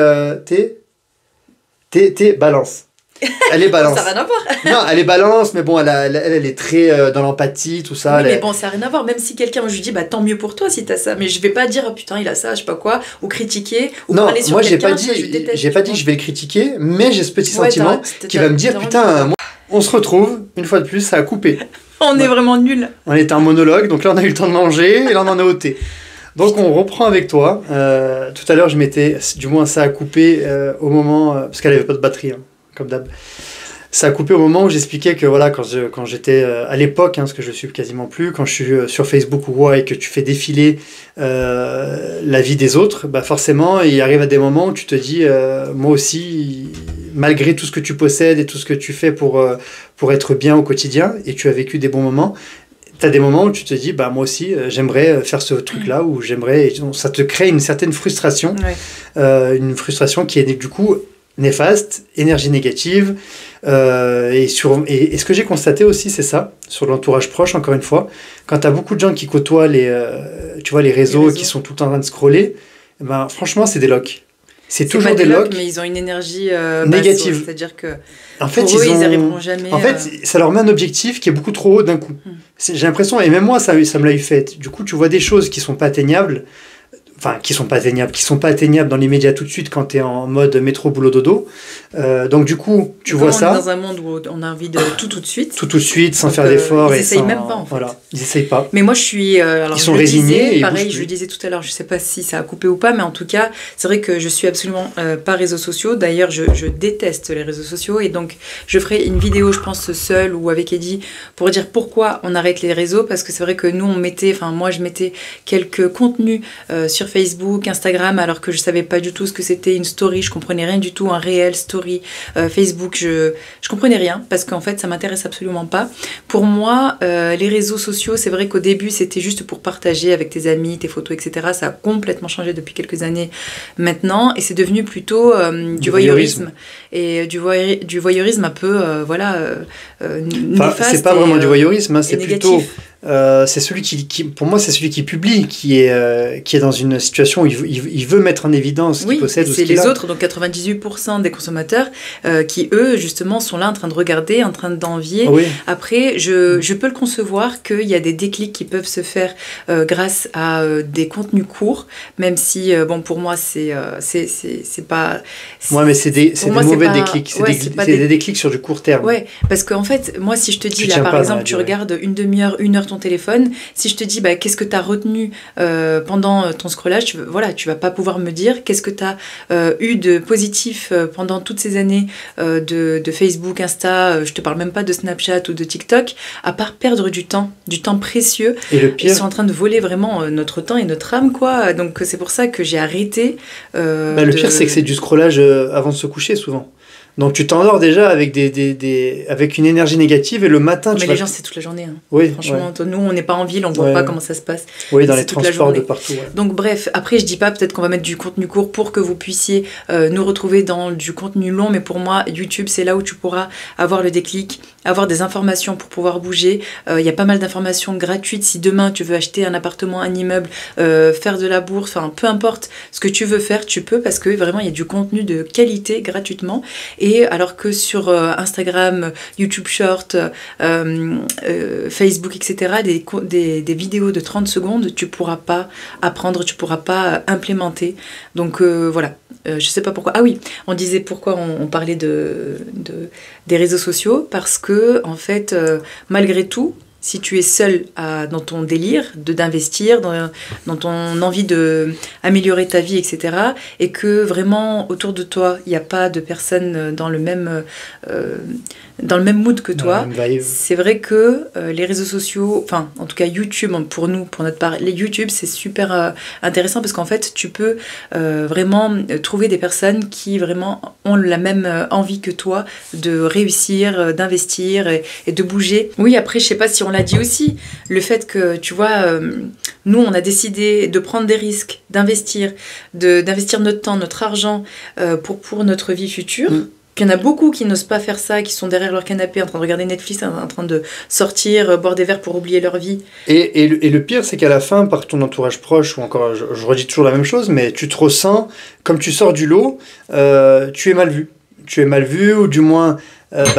T'es balance. Elle est balance. Ça n'a rien à voir. Non, elle est balance, mais bon, elle est très dans l'empathie, tout ça. Oui, mais bon, ça n'a rien à voir. Même si quelqu'un, je lui dis, bah tant mieux pour toi si t'as ça. Mais je vais pas dire, oh, putain, il a ça, je sais pas quoi, ou critiquer, ou non, parler sur moi, quelqu'un. j'ai pas dit que je vais le critiquer, mais j'ai ce petit sentiment qui va me dire, putain, on se retrouve, une fois de plus, ça a coupé. On est vraiment nuls. On était en monologue, donc là, on a eu le temps de manger, et là, on en a ôté. Donc on reprend avec toi. Tout à l'heure, je m'étais, du moins ça a coupé au moment, parce qu'elle avait pas de batterie, hein, comme d'hab. Ça a coupé au moment où j'expliquais que voilà, quand j'étais à l'époque, parce que je ne suis quasiment plus, quand je suis sur Facebook ou quoi, et que tu fais défiler la vie des autres, bah forcément, il arrive à des moments où tu te dis, moi aussi, malgré tout ce que tu possèdes et tout ce que tu fais pour être bien au quotidien, et tu as vécu des bons moments, t'as des moments où tu te dis, bah moi aussi, j'aimerais faire ce truc-là, ou j'aimerais... Ça te crée une certaine frustration, une frustration qui est du coup néfaste, énergie négative. Et ce que j'ai constaté aussi, c'est ça, sur l'entourage proche, encore une fois, quand tu as beaucoup de gens qui côtoient les réseaux qui sont tout le temps en train de scroller, ben, franchement, c'est des locs. C'est toujours des locs, mais ils ont une énergie négative. Basse, c'est-à-dire que en fait, pour eux, ils n'arriveront jamais. En fait, ça leur met un objectif qui est beaucoup trop haut d'un coup. J'ai l'impression, et même moi, ça me l'a eu fait. Du coup, tu vois des choses qui sont pas atteignables. Enfin, qui sont pas atteignables dans l'immédiat tout de suite quand tu es en mode métro, boulot, dodo. Donc du coup, tu vois ça. On est dans un monde où on a envie de tout de suite. Tout de suite, sans faire d'efforts. Ils n'essayent même pas, en fait. Voilà, ils n'essayent pas. Mais moi, je suis... alors, ils sont résignés. Pareil, je le disais tout à l'heure, je sais pas si ça a coupé ou pas, mais en tout cas, c'est vrai que je suis absolument pas réseaux sociaux. D'ailleurs, je déteste les réseaux sociaux. Et donc, je ferai une vidéo, je pense, seule ou avec Eddie, pour dire pourquoi on arrête les réseaux. Parce que c'est vrai que nous, moi, je mettais quelques contenus sur Facebook, Instagram, alors que je savais pas du tout ce que c'était une story, je comprenais rien du tout, un réel story, Facebook, je comprenais rien, parce qu'en fait ça m'intéresse absolument pas. Pour moi, les réseaux sociaux, c'est vrai qu'au début c'était juste pour partager avec tes amis, tes photos, etc. Ça a complètement changé depuis quelques années maintenant, et c'est devenu plutôt du voyeurisme. Et du voyeurisme un peu, néfaste. C'est pas vraiment du voyeurisme, hein, c'est plutôt... c'est celui qui, pour moi, c'est celui qui publie, qui est dans une situation où il veut mettre en évidence ce qu'il possède ou ce qu'il a. C'est les autres, donc 98% des consommateurs qui, eux, justement, sont là en train de regarder, en train d'envier. Oui. Après, je peux le concevoir qu'il y a des déclics qui peuvent se faire grâce à des contenus courts, même si, pour moi, c'est pas... Ouais, mais c'est des mauvais déclics. C'est des déclics sur du court terme. Ouais, parce qu'en fait, moi, si je te dis, là, par exemple, tu regardes une demi-heure, 1 heure ton téléphone, si je te dis qu'est-ce que tu as retenu pendant ton scrollage, tu vas pas pouvoir me dire qu'est-ce que tu as eu de positif pendant toutes ces années de Facebook, Insta, je te parle même pas de Snapchat ou de TikTok, à part perdre du temps précieux. Et le pire, ils sont en train de voler vraiment notre temps et notre âme, quoi. Donc c'est pour ça que j'ai arrêté. Le pire, c'est que c'est du scrollage avant de se coucher souvent. Donc tu t'endors déjà avec avec une énergie négative et le matin mais les gens c'est toute la journée. Hein. Oui, franchement, nous on n'est pas en ville, on voit pas comment ça se passe. Oui, dans les transports de partout. Ouais. Donc bref, après je dis pas peut-être qu'on va mettre du contenu court pour que vous puissiez nous retrouver dans du contenu long, mais pour moi YouTube c'est là où tu pourras avoir le déclic, avoir des informations pour pouvoir bouger. Il y a pas mal d'informations gratuites si demain tu veux acheter un appartement, un immeuble, faire de la bourse, enfin peu importe ce que tu veux faire, tu peux parce que vraiment il y a du contenu de qualité gratuitement. Et alors que sur Instagram, YouTube Short, Facebook, etc., des vidéos de 30 secondes, tu pourras pas apprendre, tu pourras pas implémenter. Donc voilà, je sais pas pourquoi. Ah oui, on disait pourquoi on parlait des réseaux sociaux, parce que en fait, malgré tout, si tu es seul dans ton délire d'investir, dans ton envie d'améliorer ta vie, etc., et que vraiment autour de toi, il n'y a pas de personnes dans le même mood que toi, c'est vrai que les réseaux sociaux, enfin en tout cas YouTube, pour nous, pour notre part, les YouTube c'est super intéressant parce qu'en fait tu peux vraiment trouver des personnes qui vraiment ont la même envie que toi de réussir, d'investir et de bouger. Oui, après je sais pas si on l'a dit aussi, le fait que tu vois, nous on a décidé de prendre des risques, d'investir notre temps, notre argent pour notre vie future. Il y en a beaucoup qui n'osent pas faire ça, qui sont derrière leur canapé en train de regarder Netflix, en train de sortir, boire des verres pour oublier leur vie. Et le pire, c'est qu'à la fin, par ton entourage proche, ou encore, je redis toujours la même chose, mais tu te ressens, comme tu sors du lot, tu es mal vu. Tu es mal vu, ou du moins...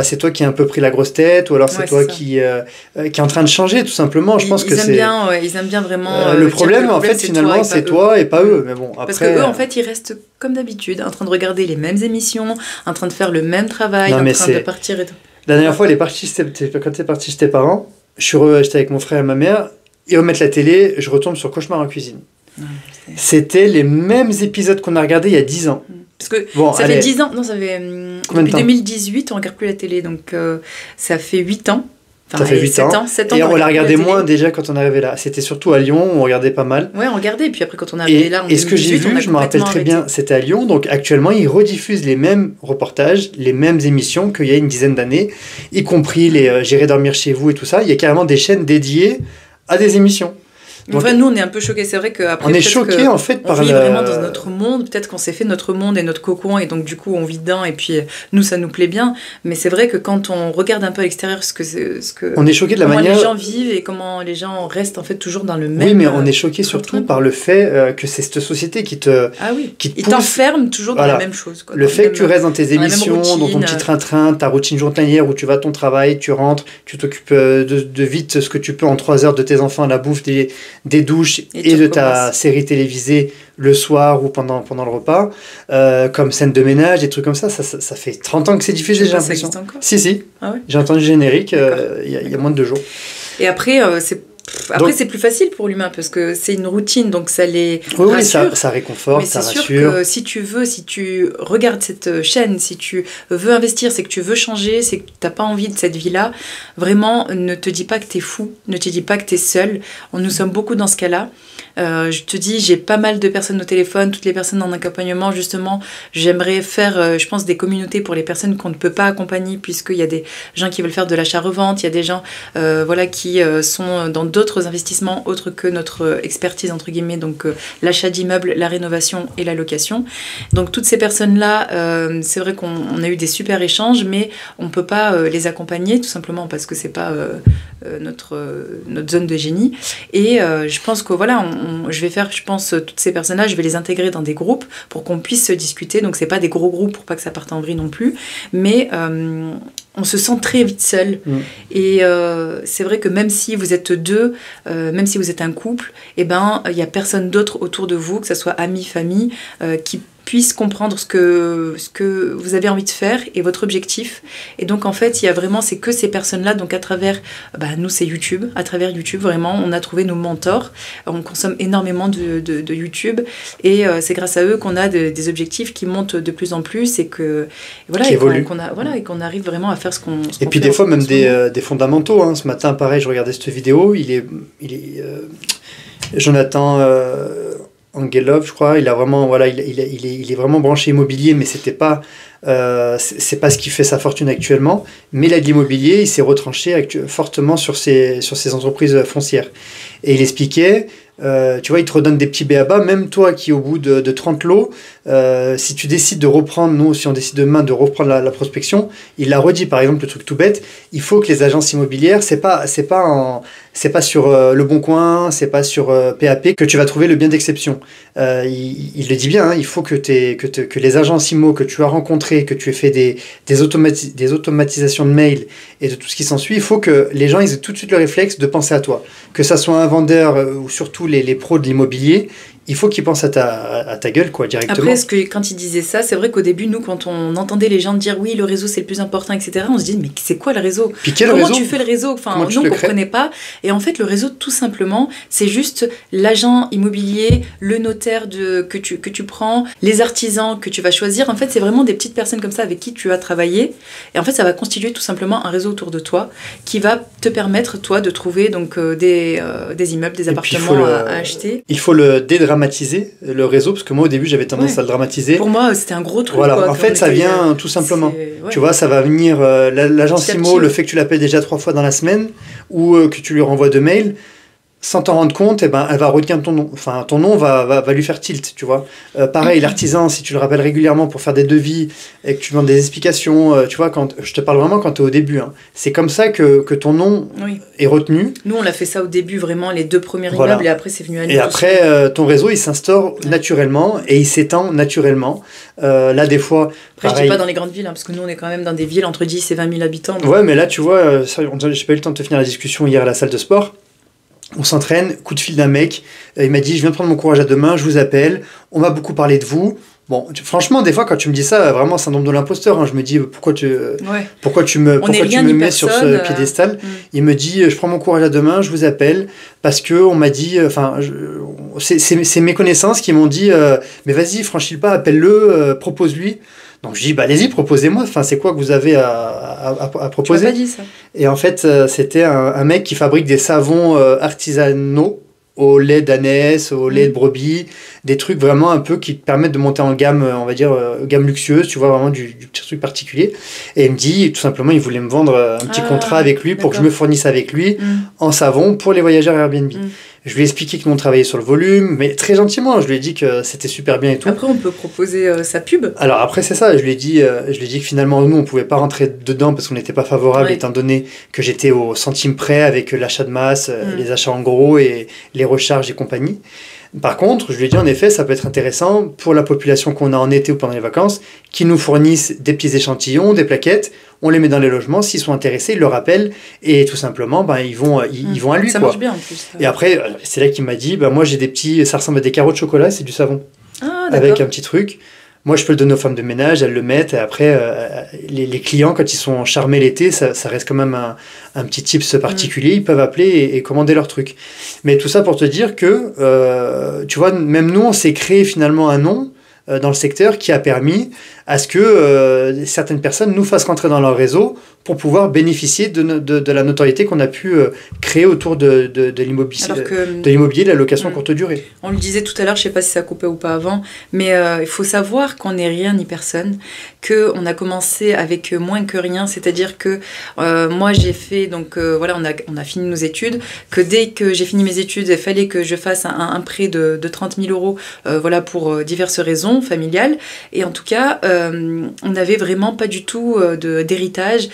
c'est toi qui as un peu pris la grosse tête, ou alors c'est toi qui est en train de changer, tout simplement. Je pense que c'est... Ils aiment bien vraiment... le problème, en fait, finalement, c'est toi et pas eux. Mais bon, après... Parce que eux, en fait, ils restent comme d'habitude, en train de regarder les mêmes émissions, en train de faire le même travail, en train de partir et tout. La dernière fois, quand t'es parti chez tes parents, j'étais avec mon frère et ma mère, ils remettent la télé, je retombe sur Cauchemar en cuisine. C'était les mêmes épisodes qu'on a regardés il y a 10 ans. Parce que ça fait 10 ans, non, ça fait... depuis 2018, on ne regarde plus la télé, donc ça fait 8 ans. Enfin, ça fait 8 ans. 7 ans. Et on la regardait moins déjà quand on arrivait là. C'était surtout à Lyon, on regardait pas mal. Ouais, on regardait, et puis après quand on arrivait là, et ce que j'ai vu, je me rappelle très bien, c'était à Lyon, donc actuellement ils rediffusent les mêmes reportages, les mêmes émissions qu'il y a une dizaine d'années, y compris les J'irai dormir chez vous et tout ça. Il y a carrément des chaînes dédiées à des émissions. Donc, enfin, nous, on est un peu choqués. C'est vrai qu'après, on est choqués, en fait, par on vit vraiment dans notre monde. Peut-être qu'on s'est fait notre monde et notre cocon, et donc, du coup, on vit dedans, et puis, nous, ça nous plaît bien. Mais c'est vrai que quand on regarde un peu à l'extérieur on est choqués de la manière... les gens vivent et comment les gens restent, en fait, toujours dans le même... Oui, mais on est choqués surtout par le fait que c'est cette société qui te... Ah oui, qui te il t'enferme toujours dans la même chose. Quoi, le fait que tu restes dans tes émissions, dans ton petit train-train, ta routine journalière où tu vas à ton travail, tu rentres, tu t'occupes de vite ce que tu peux en 3 heures de tes enfants, la bouffe, des douches et de ta série télévisée le soir ou pendant le repas, comme scène de ménage, des trucs comme ça fait 30 ans que c'est diffusé, j'ai l'impression. Si. Ah ouais, j'ai entendu le générique il y a moins de 2 jours. Et après, c'est plus facile pour l'humain parce que c'est une routine, donc ça les rassure. Oui, ça réconforte, mais ça rassure. C'est sûr que si tu regardes cette chaîne, si tu veux investir, c'est que tu veux changer, c'est que tu n'as pas envie de cette vie-là, vraiment, ne te dis pas que tu es fou, ne te dis pas que tu es seul. Nous sommes beaucoup dans ce cas-là. Je te dis, j'ai pas mal de personnes au téléphone, toutes les personnes en accompagnement, justement, j'aimerais faire, je pense, des communautés pour les personnes qu'on ne peut pas accompagner, puisqu'il y a des gens qui veulent faire de l'achat-revente, il y a des gens qui sont dans d'autres investissements autres que notre expertise, entre guillemets, donc l'achat d'immeubles, la rénovation et la location. Donc toutes ces personnes-là, c'est vrai qu'on a eu des super échanges, mais on ne peut pas les accompagner, tout simplement parce que c'est pas notre zone de génie. Et je pense que voilà, je vais faire, je pense, toutes ces personnes-là, je vais les intégrer dans des groupes pour qu'on puisse se discuter. Donc c'est pas des gros groupes pour pas que ça parte en vrille non plus, mais on se sent très vite seul. Et c'est vrai que même si vous êtes 2, même si vous êtes un couple, il y a personne d'autre autour de vous, que ce soit amis, famille, qui puisse comprendre ce que vous avez envie de faire et votre objectif. Et donc en fait, il y a vraiment, c'est que ces personnes-là, donc à travers, nous c'est YouTube, à travers YouTube vraiment, on a trouvé nos mentors, on consomme énormément de YouTube et c'est grâce à eux qu'on a des objectifs qui montent de plus en plus et que voilà, et qu'on arrive vraiment à faire ce qu'on et puis des fois même des fondamentaux, hein. Ce matin pareil, je regardais cette vidéo, il est Jonathan Angelov, je crois, il a vraiment, voilà, il est vraiment branché immobilier, mais c'est pas ce qui fait sa fortune actuellement. Mais il a de l'immobilier, il s'est retranché fortement sur ses entreprises foncières. Et il expliquait, tu vois, il te redonne des petits b.a.-ba, même toi qui au bout de 30 lots, si tu décides de reprendre, si on décide demain de reprendre la prospection, il l'a redit, par exemple, le truc tout bête, il faut que les agences immobilières, c'est pas sur Le Bon Coin, c'est pas sur PAP que tu vas trouver le bien d'exception. Il le dit bien, hein, il faut que les agences immo que tu as rencontrées, que tu aies fait des automatisations de mails et de tout ce qui s'ensuit, il faut que les gens ils aient tout de suite le réflexe de penser à toi. Que ça soit un vendeur ou surtout les pros de l'immobilier, il faut qu'ils pensent à ta gueule, quoi, directement. Après, quand il disait ça, c'est vrai qu'au début, nous, quand on entendait les gens dire oui, le réseau c'est le plus important, etc., on se dit mais c'est quoi le réseau ? Puis Comment tu fais le réseau ? Enfin, nous, on ne comprenait pas. Et en fait, le réseau, tout simplement, c'est juste l'agent immobilier, le notaire que tu prends, les artisans que tu vas choisir. En fait, c'est vraiment des petites personnes comme ça avec qui tu vas travailler. Et en fait, ça va constituer tout simplement un réseau autour de toi qui va te permettre, toi, de trouver donc, des immeubles, des appartements à acheter. Il faut le dédramatiser, le réseau, parce que moi au début j'avais tendance à le dramatiser. Pour moi c'était un gros truc. Voilà, quoi, en fait ça vient tout simplement. Tu vois, ça va venir l'agence IMO, le fait que tu l'appelles déjà 3 fois dans la semaine ou que tu lui renvoies 2 mails, sans t'en rendre compte, elle va retenir ton nom. Enfin, ton nom va lui faire tilt, tu vois. Pareil, l'artisan, si tu le rappelles régulièrement pour faire des devis et que tu demandes des explications, tu vois, je te parle vraiment quand tu es au début. Hein. C'est comme ça que ton nom est retenu. Nous, on l'a fait ça au début, vraiment, les 2 premiers immeubles, et après, c'est venu à nous. Et après, ton réseau, il s'instaure naturellement et il s'étend naturellement. Là, des fois... Après, je dis pas dans les grandes villes, hein, parce que nous, on est quand même dans des villes entre 10 et 20 000 habitants. Donc... Ouais, mais là, tu vois, j'ai pas eu le temps de te finir la discussion hier à la salle de sport. On s'entraîne, coup de fil d'un mec, il m'a dit je viens de prendre mon courage à 2 mains, je vous appelle, on m'a beaucoup parlé de vous. Bon, franchement, des fois quand tu me dis ça, vraiment syndrome de l'imposteur, hein, je me dis pourquoi tu me mets sur ce piédestal. Il me dit je prends mon courage à 2 mains, je vous appelle parce que on m'a dit, c'est mes connaissances qui m'ont dit mais vas-y franchis le pas, appelle-le, propose-lui. Donc je dis allez-y, proposez-moi, enfin c'est quoi que vous avez à proposer? Tu m'as pas dit ça. Et en fait c'était un mec qui fabrique des savons artisanaux au lait d'ânesse, au lait de brebis, des trucs vraiment un peu qui te permettent de monter en gamme, on va dire gamme luxueuse, tu vois, vraiment du petit truc particulier. Et il me dit tout simplement il voulait me vendre un petit contrat avec lui pour que je me fournisse avec lui en savon pour les voyageurs Airbnb. Je lui ai expliqué qu'ils vont travailler sur le volume, mais très gentiment. Je lui ai dit que c'était super bien et tout. Après, on peut proposer sa pub. Alors après, c'est ça. Je lui ai dit que finalement, nous, on pouvait pas rentrer dedans parce qu'on n'était pas favorable, étant donné que j'étais au centime près avec l'achat de masse, les achats en gros et les recharges et compagnie. Par contre, je lui ai dit en effet, ça peut être intéressant pour la population qu'on a en été ou pendant les vacances, qui nous fournissent des petits échantillons, des plaquettes, on les met dans les logements, s'ils sont intéressés, ils le rappellent, et tout simplement, ils vont à lui. Ça marche bien en plus. Et après, c'est là qu'il m'a dit, moi j'ai des petits, ça ressemble à des carreaux de chocolat, c'est du savon. Ah, avec un petit truc. Moi, je peux le donner aux femmes de ménage, elles le mettent, et après, les clients, quand ils sont charmés l'été, ça reste quand même un petit tips particulier, ils peuvent appeler et commander leur truc. Mais tout ça pour te dire que, tu vois, même nous, on s'est créé finalement un nom dans le secteur qui a permis à ce que certaines personnes nous fassent rentrer dans leur réseau pour pouvoir bénéficier de la notoriété qu'on a pu créer autour de l'immobilier, de la location courte durée. On le disait tout à l'heure, je ne sais pas si ça coupait ou pas avant, mais il faut savoir qu'on n'est rien ni personne, qu'on a commencé avec moins que rien, c'est-à-dire que moi j'ai fait, voilà, on a fini nos études, que dès que j'ai fini mes études, il fallait que je fasse un prêt de 30 000 euros, voilà, pour diverses raisons familiales, et en tout cas, on n'avait vraiment pas du tout d'héritage.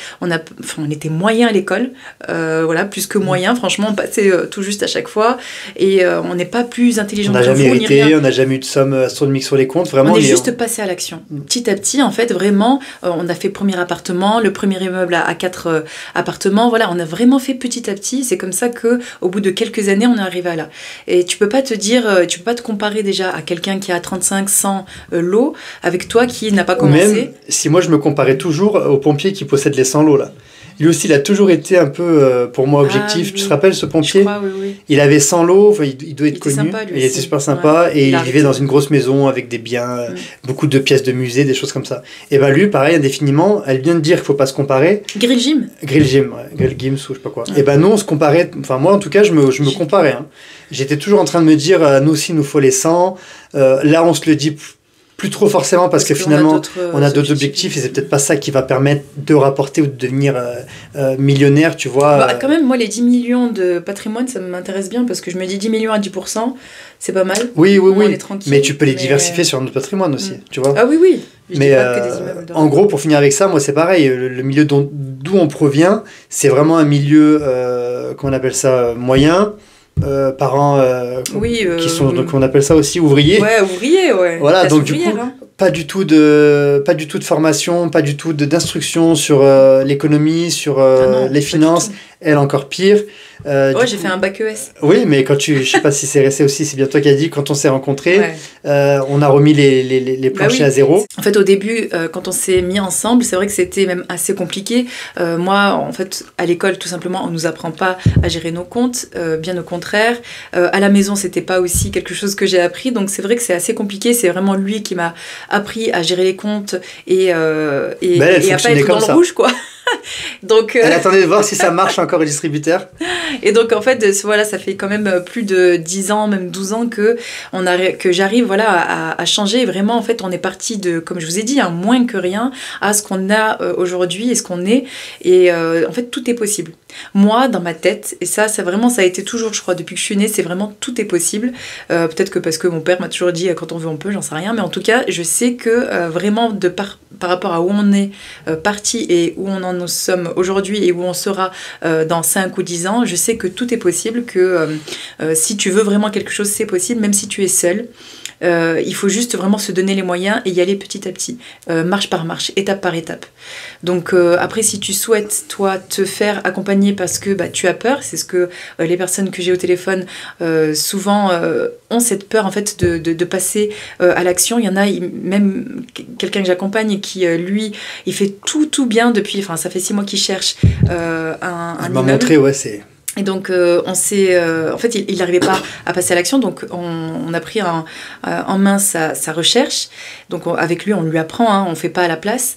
On était moyen à l'école, voilà, plus que moyen. Franchement, on passait tout juste à chaque fois. Et on n'est pas plus intelligent que vous. On n'a jamais hérité, on n'a jamais eu de somme astronomique sur les comptes. Vraiment, on est juste passé à l'action. Petit à petit, en fait, vraiment, on a fait premier appartement, le premier immeuble à 4 appartements. Voilà, on a vraiment fait petit à petit. C'est comme ça qu'au bout de quelques années, on est arrivé à là. Et tu peux pas te dire, tu peux pas te comparer déjà à quelqu'un qui a 35, 100 lots avec toi qui n'a pas commencé. Même si moi, je me comparais toujours au pompier qui possède les 100 lots, là. Lui aussi, il a toujours été un peu, pour moi, objectif. Oui. Tu te rappelles, ce pompier? Je crois, oui. Il avait 100 lots, il doit être connu. Sympa, lui il était super sympa, ouais. Et il vivait dans une grosse maison avec des biens, beaucoup de pièces de musée, des choses comme ça. Et lui, pareil, indéfiniment, elle vient de dire qu'il ne faut pas se comparer. Grill Gym, Grill Gims ou je sais pas quoi. Et nous, on se comparait, enfin moi en tout cas, je me comparais. Hein. J'étais toujours en train de me dire, nous aussi, il nous faut les 100. Là, on se le dit plus trop forcément parce que finalement on a d'autres objectifs et c'est peut-être pas ça qui va permettre de rapporter ou de devenir millionnaire, tu vois. Quand même, moi les 10 millions de patrimoine, ça m'intéresse bien parce que je me dis 10 millions à 10%, c'est pas mal. Oui. Mais tu peux les diversifier sur notre patrimoine aussi, tu vois. Ah oui. Mais en gros, pour finir avec ça, moi c'est pareil, le milieu d'où on provient, c'est vraiment un milieu, comment on appelle ça, moyen. Parents qui sont, donc on appelle ça aussi ouvriers. Ouais, ouvriers, ouais. Voilà, donc du coup, pas du tout de formation, pas du tout d'instruction sur l'économie, sur les finances. Elle encore pire. J'ai fait un bac ES. Oui, mais je sais pas si c'est resté aussi, c'est bien toi qui as dit, quand on s'est rencontrés, on a remis les planchers à zéro. En fait, au début, quand on s'est mis ensemble, c'est vrai que c'était même assez compliqué. Moi, en fait, à l'école, tout simplement, on nous apprend pas à gérer nos comptes, bien au contraire. À la maison, c'était pas aussi quelque chose que j'ai appris, donc c'est vrai que c'est assez compliqué. C'est vraiment lui qui m'a appris à gérer les comptes et à pas être dans le rouge, quoi. Donc, elle attendait de voir si ça marche encore le distributeur. Et donc en fait voilà, ça fait quand même plus de 10 ans, même 12 ans que j'arrive voilà à changer. Et vraiment en fait on est parti de, comme je vous ai dit, moins que rien à ce qu'on a aujourd'hui et ce qu'on est. Et en fait tout est possible. Moi dans ma tête, et ça vraiment ça a été toujours, je crois, depuis que je suis née, c'est vraiment tout est possible. Peut-être que parce que mon père m'a toujours dit quand on veut on peut, j'en sais rien, mais en tout cas je sais que vraiment par rapport à où on est parti et où on en sommes aujourd'hui et où on sera dans 5 ou 10 ans, je sais que tout est possible, que si tu veux vraiment quelque chose, c'est possible, même si tu es seul. Il faut juste vraiment se donner les moyens et y aller petit à petit, marche par marche, étape par étape. Donc après, si tu souhaites, toi, te faire accompagner parce que tu as peur, c'est ce que les personnes que j'ai au téléphone souvent ont cette peur en fait de passer à l'action. Il y en a, même quelqu'un que j'accompagne qui, lui, il fait tout bien depuis, enfin ça fait 6 mois qu'il cherche un immeuble. Il m'a montré, ouais, c'est... Et donc, on s'est... en fait, il n'arrivait pas à passer à l'action, donc on a pris en main sa recherche. Donc, avec lui, on lui apprend, on ne fait pas à la place.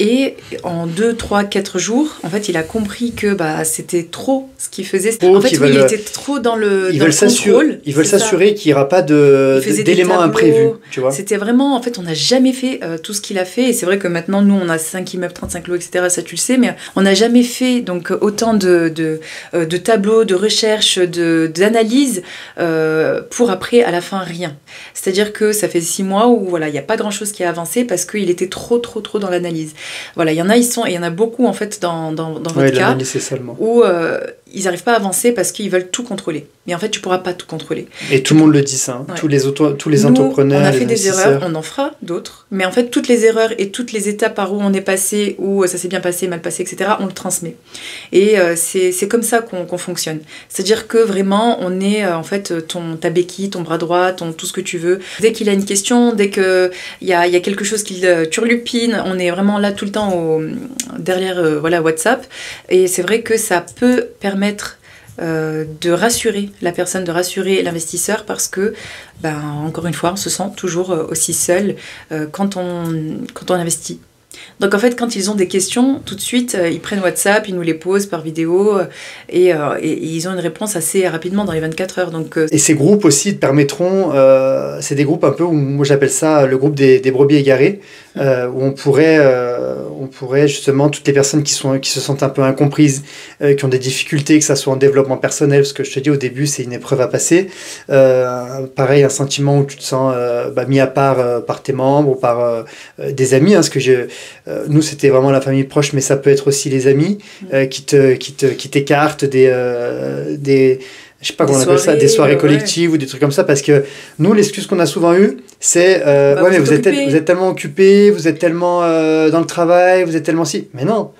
Et en 2, 3, 4 jours, en fait, il a compris que c'était trop ce qu'il faisait. En fait, il était trop dans le contrôle. Ils veulent s'assurer qu'il n'y aura pas d'éléments imprévus, tu vois. C'était vraiment... En fait, on n'a jamais fait tout ce qu'il a fait. Et c'est vrai que maintenant, nous, on a 5 immeubles, 35 lots, etc. Ça, tu le sais. Mais on n'a jamais fait donc autant de de tableaux, de recherches, d'analyses, pour après, à la fin, rien. C'est-à-dire que ça fait 6 mois où voilà, il n'y a pas grand-chose qui a avancé parce qu'il était trop dans l'analyse. Voilà, il y en a, et il y en a beaucoup en fait dans votre cas, où ils n'arrivent pas à avancer parce qu'ils veulent tout contrôler. Mais en fait, tu ne pourras pas tout contrôler. Et tout le monde le dit ça. Tous les entrepreneurs, on a fait des erreurs, on en fera d'autres. Mais en fait, toutes les erreurs et toutes les étapes par où on est passé, où ça s'est bien passé, mal passé, etc., on le transmet. Et c'est comme ça qu'on fonctionne. C'est-à-dire que vraiment, on est en fait ta béquille, ton bras droit, tout ce que tu veux. Dès qu'il a une question, dès qu'il y a quelque chose qui turlupine, on est vraiment là tout le temps derrière WhatsApp. Et c'est vrai que ça peut permettre de rassurer la personne, de rassurer l'investisseur parce que, encore une fois, on se sent toujours aussi seul quand on investit. Donc en fait, quand ils ont des questions, tout de suite, ils prennent WhatsApp, ils nous les posent par vidéo et ils ont une réponse assez rapidement dans les 24 heures. Donc, Et ces groupes aussi te permettront, c'est des groupes un peu, où moi j'appelle ça le groupe des brebis égarées, où on pourrait justement, toutes les personnes qui se sentent un peu incomprises, qui ont des difficultés, que ça soit en développement personnel, parce que je te dis au début c'est une épreuve à passer, pareil, un sentiment où tu te sens mis à part par tes membres ou par des amis, parce que nous c'était vraiment la famille proche, mais ça peut être aussi les amis qui t'écartent des je sais pas comment on appelle ça, des soirées collectives ou des trucs comme ça, parce que nous, l'excuse qu'on a souvent eue, c'est mais vous êtes tellement occupés, vous êtes tellement dans le travail, vous êtes tellement si. Mais non,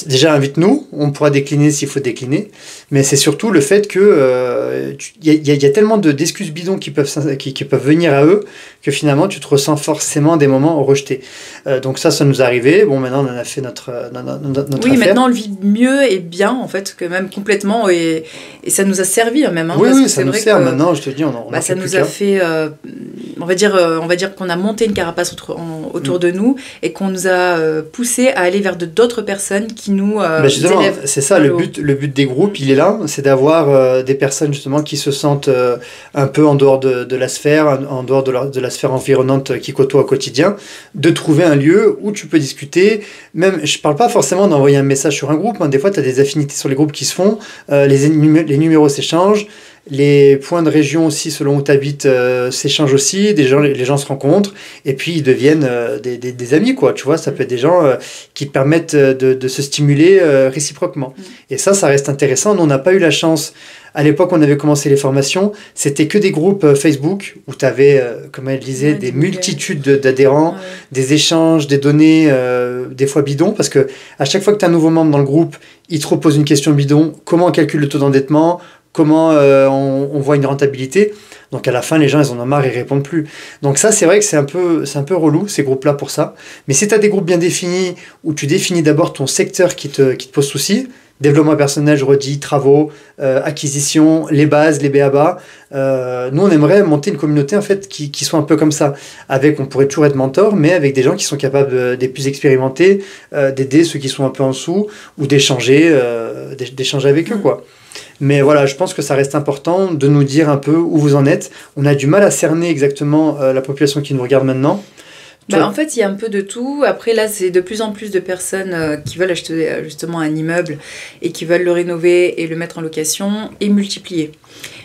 déjà invite-nous, on pourra décliner s'il faut décliner, mais c'est surtout le fait que y a tellement d'excuses bidons qui peuvent venir à eux que finalement tu te ressens forcément des moments rejetés. Donc ça nous est arrivé. Bon, maintenant on en a fait notre oui, affaire. Maintenant on le vit mieux et bien en fait, que même complètement, et ça nous a servi même. Oui, ça nous sert maintenant, je te dis, on ça nous a fait, on va dire qu'on a monté une carapace autour de nous et qu'on nous a poussé à aller vers d'autres personnes qui nous élèvent. C'est ça, le but des groupes, il est là, c'est d'avoir des personnes justement qui se sentent un peu en dehors de la sphère, en dehors de la sphère environnante qui côtoient au quotidien, de trouver un lieu où tu peux discuter. Même, je parle pas forcément d'envoyer un message sur un groupe, des fois tu as des affinités sur les groupes qui se font, les numéros s'échangent, les points de région aussi selon où tu habites s'échangent aussi, les gens se rencontrent et puis ils deviennent des amis, quoi, tu vois. Ça peut être des gens qui permettent de se stimuler réciproquement. Et ça reste intéressant. Nous on n'a pas eu la chance. À l'époque, on avait commencé les formations, c'était que des groupes Facebook où tu avais, comme elle disait, des multitudes d'adhérents, des échanges, des données, des fois bidons, parce que à chaque fois que tu as un nouveau membre dans le groupe, il te repose une question bidon. Comment on calcule le taux d'endettement ? Comment on voit une rentabilité ? Donc à la fin, les gens, ils en ont marre, ils répondent plus. Donc ça, c'est vrai que c'est un peu relou, ces groupes-là, pour ça. Mais si tu as des groupes bien définis, où tu définis d'abord ton secteur qui te pose souci, développement personnel, je redis, travaux, acquisition, les bases, les b.a.-ba. Nous, on aimerait monter une communauté en fait qui soit un peu comme ça. On pourrait toujours être mentor, mais avec des gens qui sont capables des plus expérimentés, d'aider ceux qui sont un peu en dessous, ou d'échanger avec eux, quoi. Mais voilà, je pense que ça reste important de nous dire un peu où vous en êtes. On a du mal à cerner exactement la population qui nous regarde maintenant. En fait, il y a un peu de tout. Après, là, c'est de plus en plus de personnes qui veulent acheter justement un immeuble et qui veulent le rénover et le mettre en location et multiplier.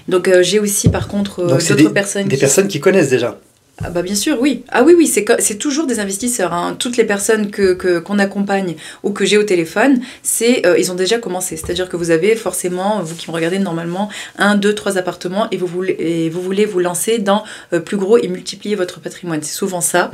Donc, j'ai aussi, par contre, d'autres personnes... Des personnes qui connaissent déjà. Ah bah bien sûr, oui. Ah oui, c'est toujours des investisseurs. Hein. Toutes les personnes qu'on accompagne ou que j'ai au téléphone, ils ont déjà commencé. C'est-à-dire que vous avez forcément, vous qui me regardez normalement, 1, 2, 3 appartements et vous voulez vous lancer dans plus gros et multiplier votre patrimoine. C'est souvent ça.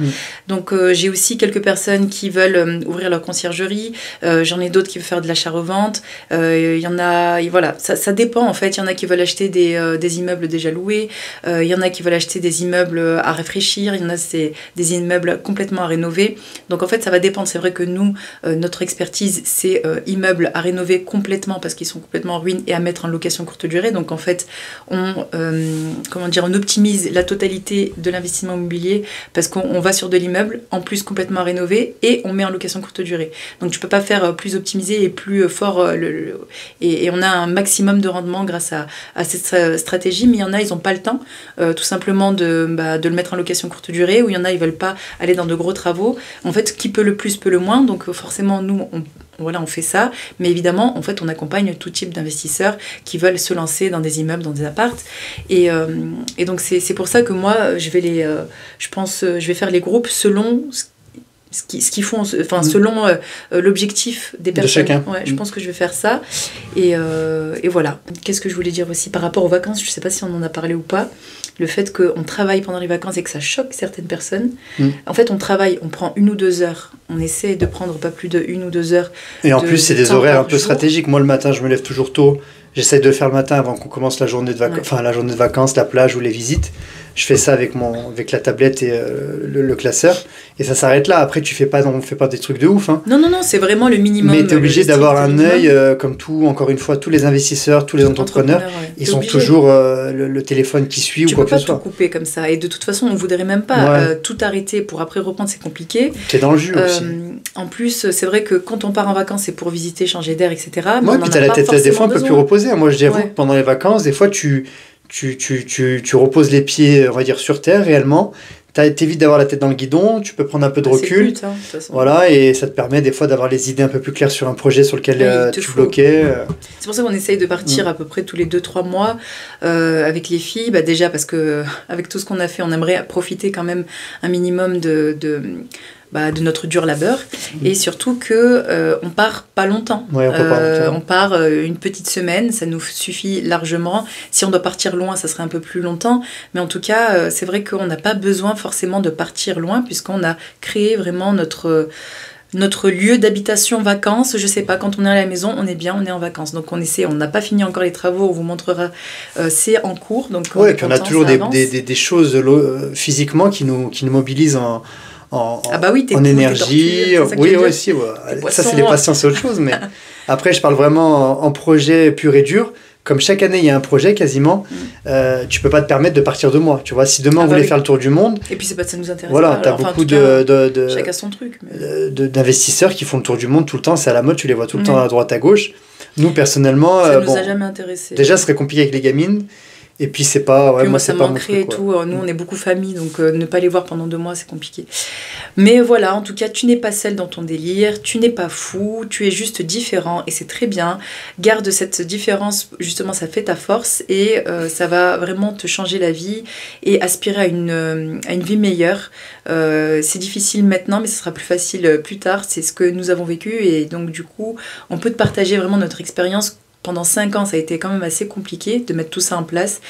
Donc j'ai aussi quelques personnes qui veulent ouvrir leur conciergerie. J'en ai d'autres qui veulent faire de l'achat-revente. Il y en a, et voilà, ça dépend en fait. Il y en a qui veulent acheter des immeubles déjà loués. Il y en a qui veulent acheter des immeubles à réfléchir. Il y en a, c'est des immeubles complètement à rénover. Donc en fait, ça va dépendre. C'est vrai que nous, notre expertise, c'est immeubles à rénover complètement parce qu'ils sont complètement en ruine et à mettre en location courte durée. Donc en fait, on optimise la totalité de l'investissement immobilier parce qu'on va sur de l'immeuble, en plus complètement à rénover, et on met en location courte durée. Donc tu peux pas faire plus optimisé et plus fort et on a un maximum de rendement grâce à cette stratégie. Mais il y en a, ils n'ont pas le temps tout simplement de le mettre en location courte durée, où il y en a, ils veulent pas aller dans de gros travaux. En fait, qui peut le plus peut le moins. Donc forcément, nous, on voilà, on fait ça. Mais évidemment, en fait, on accompagne tout type d'investisseurs qui veulent se lancer dans des immeubles, dans des apparts. Et donc, c'est pour ça que moi, je vais faire les groupes selon ce qu'ils font, enfin, selon l'objectif des personnes. De chacun. Ouais, je pense que je vais faire ça. Et voilà. Qu'est-ce que je voulais dire aussi par rapport aux vacances? Je ne sais pas si on en a parlé ou pas. Le fait qu'on travaille pendant les vacances et que ça choque certaines personnes. En fait, on travaille, on prend 1 ou 2 heures. On essaie de prendre pas plus de 1 ou 2 heures. Et en plus, c'est des horaires un peu stratégiques. Moi, le matin, je me lève toujours tôt. J'essaie de le faire le matin avant qu'on commence la journée de vacances, enfin la journée de vacances, la plage ou les visites. Je fais ça avec la tablette et le classeur. Et ça s'arrête là. Après, on fait pas des trucs de ouf. Hein. Non, c'est vraiment le minimum. Mais tu es obligé d'avoir un œil, comme encore une fois, tous les investisseurs, tous les entrepreneurs, ils sont toujours le téléphone qui suit ou quoi que ce soit. Tu peux pas tout couper comme ça. Et de toute façon, on voudrait même pas tout arrêter pour après reprendre, c'est compliqué. Tu es dans le jus aussi. En plus, c'est vrai que quand on part en vacances, c'est pour visiter, changer d'air, etc. Moi, puis tu as la tête des fois un peu plus reposée. Moi, je dis pendant les vacances, des fois, tu reposes les pieds, on va dire, sur terre réellement. T'évites d'avoir la tête dans le guidon, tu peux prendre un peu de recul. Le but, hein, de toute façon. Voilà, et ça te permet des fois d'avoir les idées un peu plus claires sur un projet sur lequel tu bloquais. C'est pour ça qu'on essaye de partir à peu près tous les 2-3 mois avec les filles. Bah, déjà parce que avec tout ce qu'on a fait, on aimerait profiter quand même un minimum de notre dur labeur, et surtout que on part pas longtemps. Ouais, on part une petite semaine, ça nous suffit largement. Si on doit partir loin, ça serait un peu plus longtemps, mais en tout cas, c'est vrai qu'on n'a pas besoin forcément de partir loin, puisqu'on a créé vraiment notre lieu d'habitation vacances. Je sais pas, quand on est à la maison, on est bien, on est en vacances. Donc on n'a pas fini encore les travaux, on vous montrera, c'est en cours. Donc et puis on a toujours des choses physiquement qui nous mobilisent en énergie. Ça c'est les patients, c'est autre chose, mais après je parle vraiment en projet pur et dur. Comme chaque année il y a un projet quasiment, tu peux pas te permettre de partir 2 mois, tu vois. Si demain on voulait faire le tour du monde, et puis c'est pas ça nous intéresse. Voilà, t'as beaucoup de chacun son truc, d'investisseurs qui font le tour du monde tout le temps, c'est à la mode, tu les vois tout le temps à droite à gauche. Nous personnellement, ça nous a jamais intéressé. Déjà ce serait compliqué avec les gamines. Et puis c'est pas... moi ça manquerait et tout. Nous on est beaucoup famille, donc ne pas les voir pendant 2 mois c'est compliqué. Mais voilà, en tout cas tu n'es pas seule dans ton délire, tu n'es pas fou, tu es juste différent et c'est très bien. Garde cette différence, justement ça fait ta force et ça va vraiment te changer la vie et aspirer à une vie meilleure. C'est difficile maintenant mais ce sera plus facile plus tard, c'est ce que nous avons vécu et donc du coup on peut te partager vraiment notre expérience. Pendant 5 ans, ça a été quand même assez compliqué de mettre tout ça en place.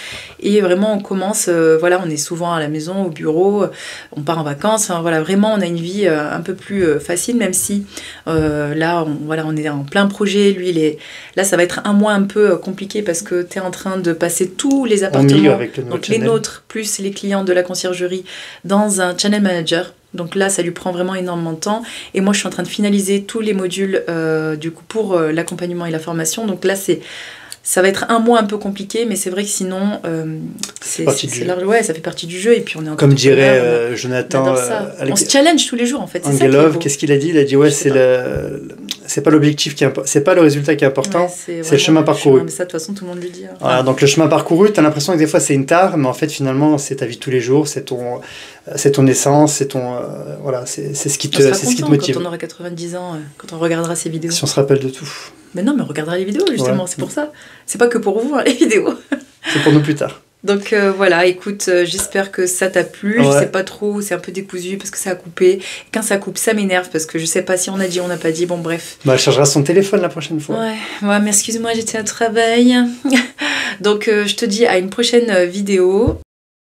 Et vraiment, on commence, on est souvent à la maison, au bureau, on part en vacances. Enfin, voilà, vraiment, on a une vie un peu plus facile, même si là, on est en plein projet. Lui, là, ça va être un mois un peu compliqué parce que tu es en train de passer tous les appartements, donc les nôtres, plus les clients de la conciergerie, dans un channel manager. Donc là, ça lui prend vraiment énormément de temps. Et moi, je suis en train de finaliser tous les modules du coup, pour l'accompagnement et la formation. Donc là, ça va être un mois un peu compliqué, mais c'est vrai que sinon, c'est large. Ouais, ça fait partie du jeu. Et puis on est comme dirait Jonathan, on se challenge tous les jours en fait. Angelov, qu'est-ce qu'il a dit? Il a dit c'est pas l'objectif c'est pas le résultat qui est important, c'est le chemin parcouru. Mais ça, de toute façon, tout le monde le dit. Hein. Voilà, donc le chemin parcouru, t'as l'impression que des fois c'est une tare, mais en fait finalement c'est ta vie de tous les jours, c'est ton essence, c'est ton c'est ce qui te motive. Quand on aura 90 ans, quand on regardera ces vidéos. Si on se rappelle de tout. Mais non, mais on regardera les vidéos justement, c'est pour ça. C'est pas que pour vous les vidéos. C'est pour nous plus tard. Donc voilà, écoute, j'espère que ça t'a plu. Je sais pas trop, c'est un peu décousu parce que ça a coupé. Quand ça coupe, ça m'énerve parce que je sais pas si on a dit, on n'a pas dit. Bon, bref. Elle chargera son téléphone la prochaine fois. Ouais, mais excuse-moi, j'étais à travail. Donc je te dis à une prochaine vidéo.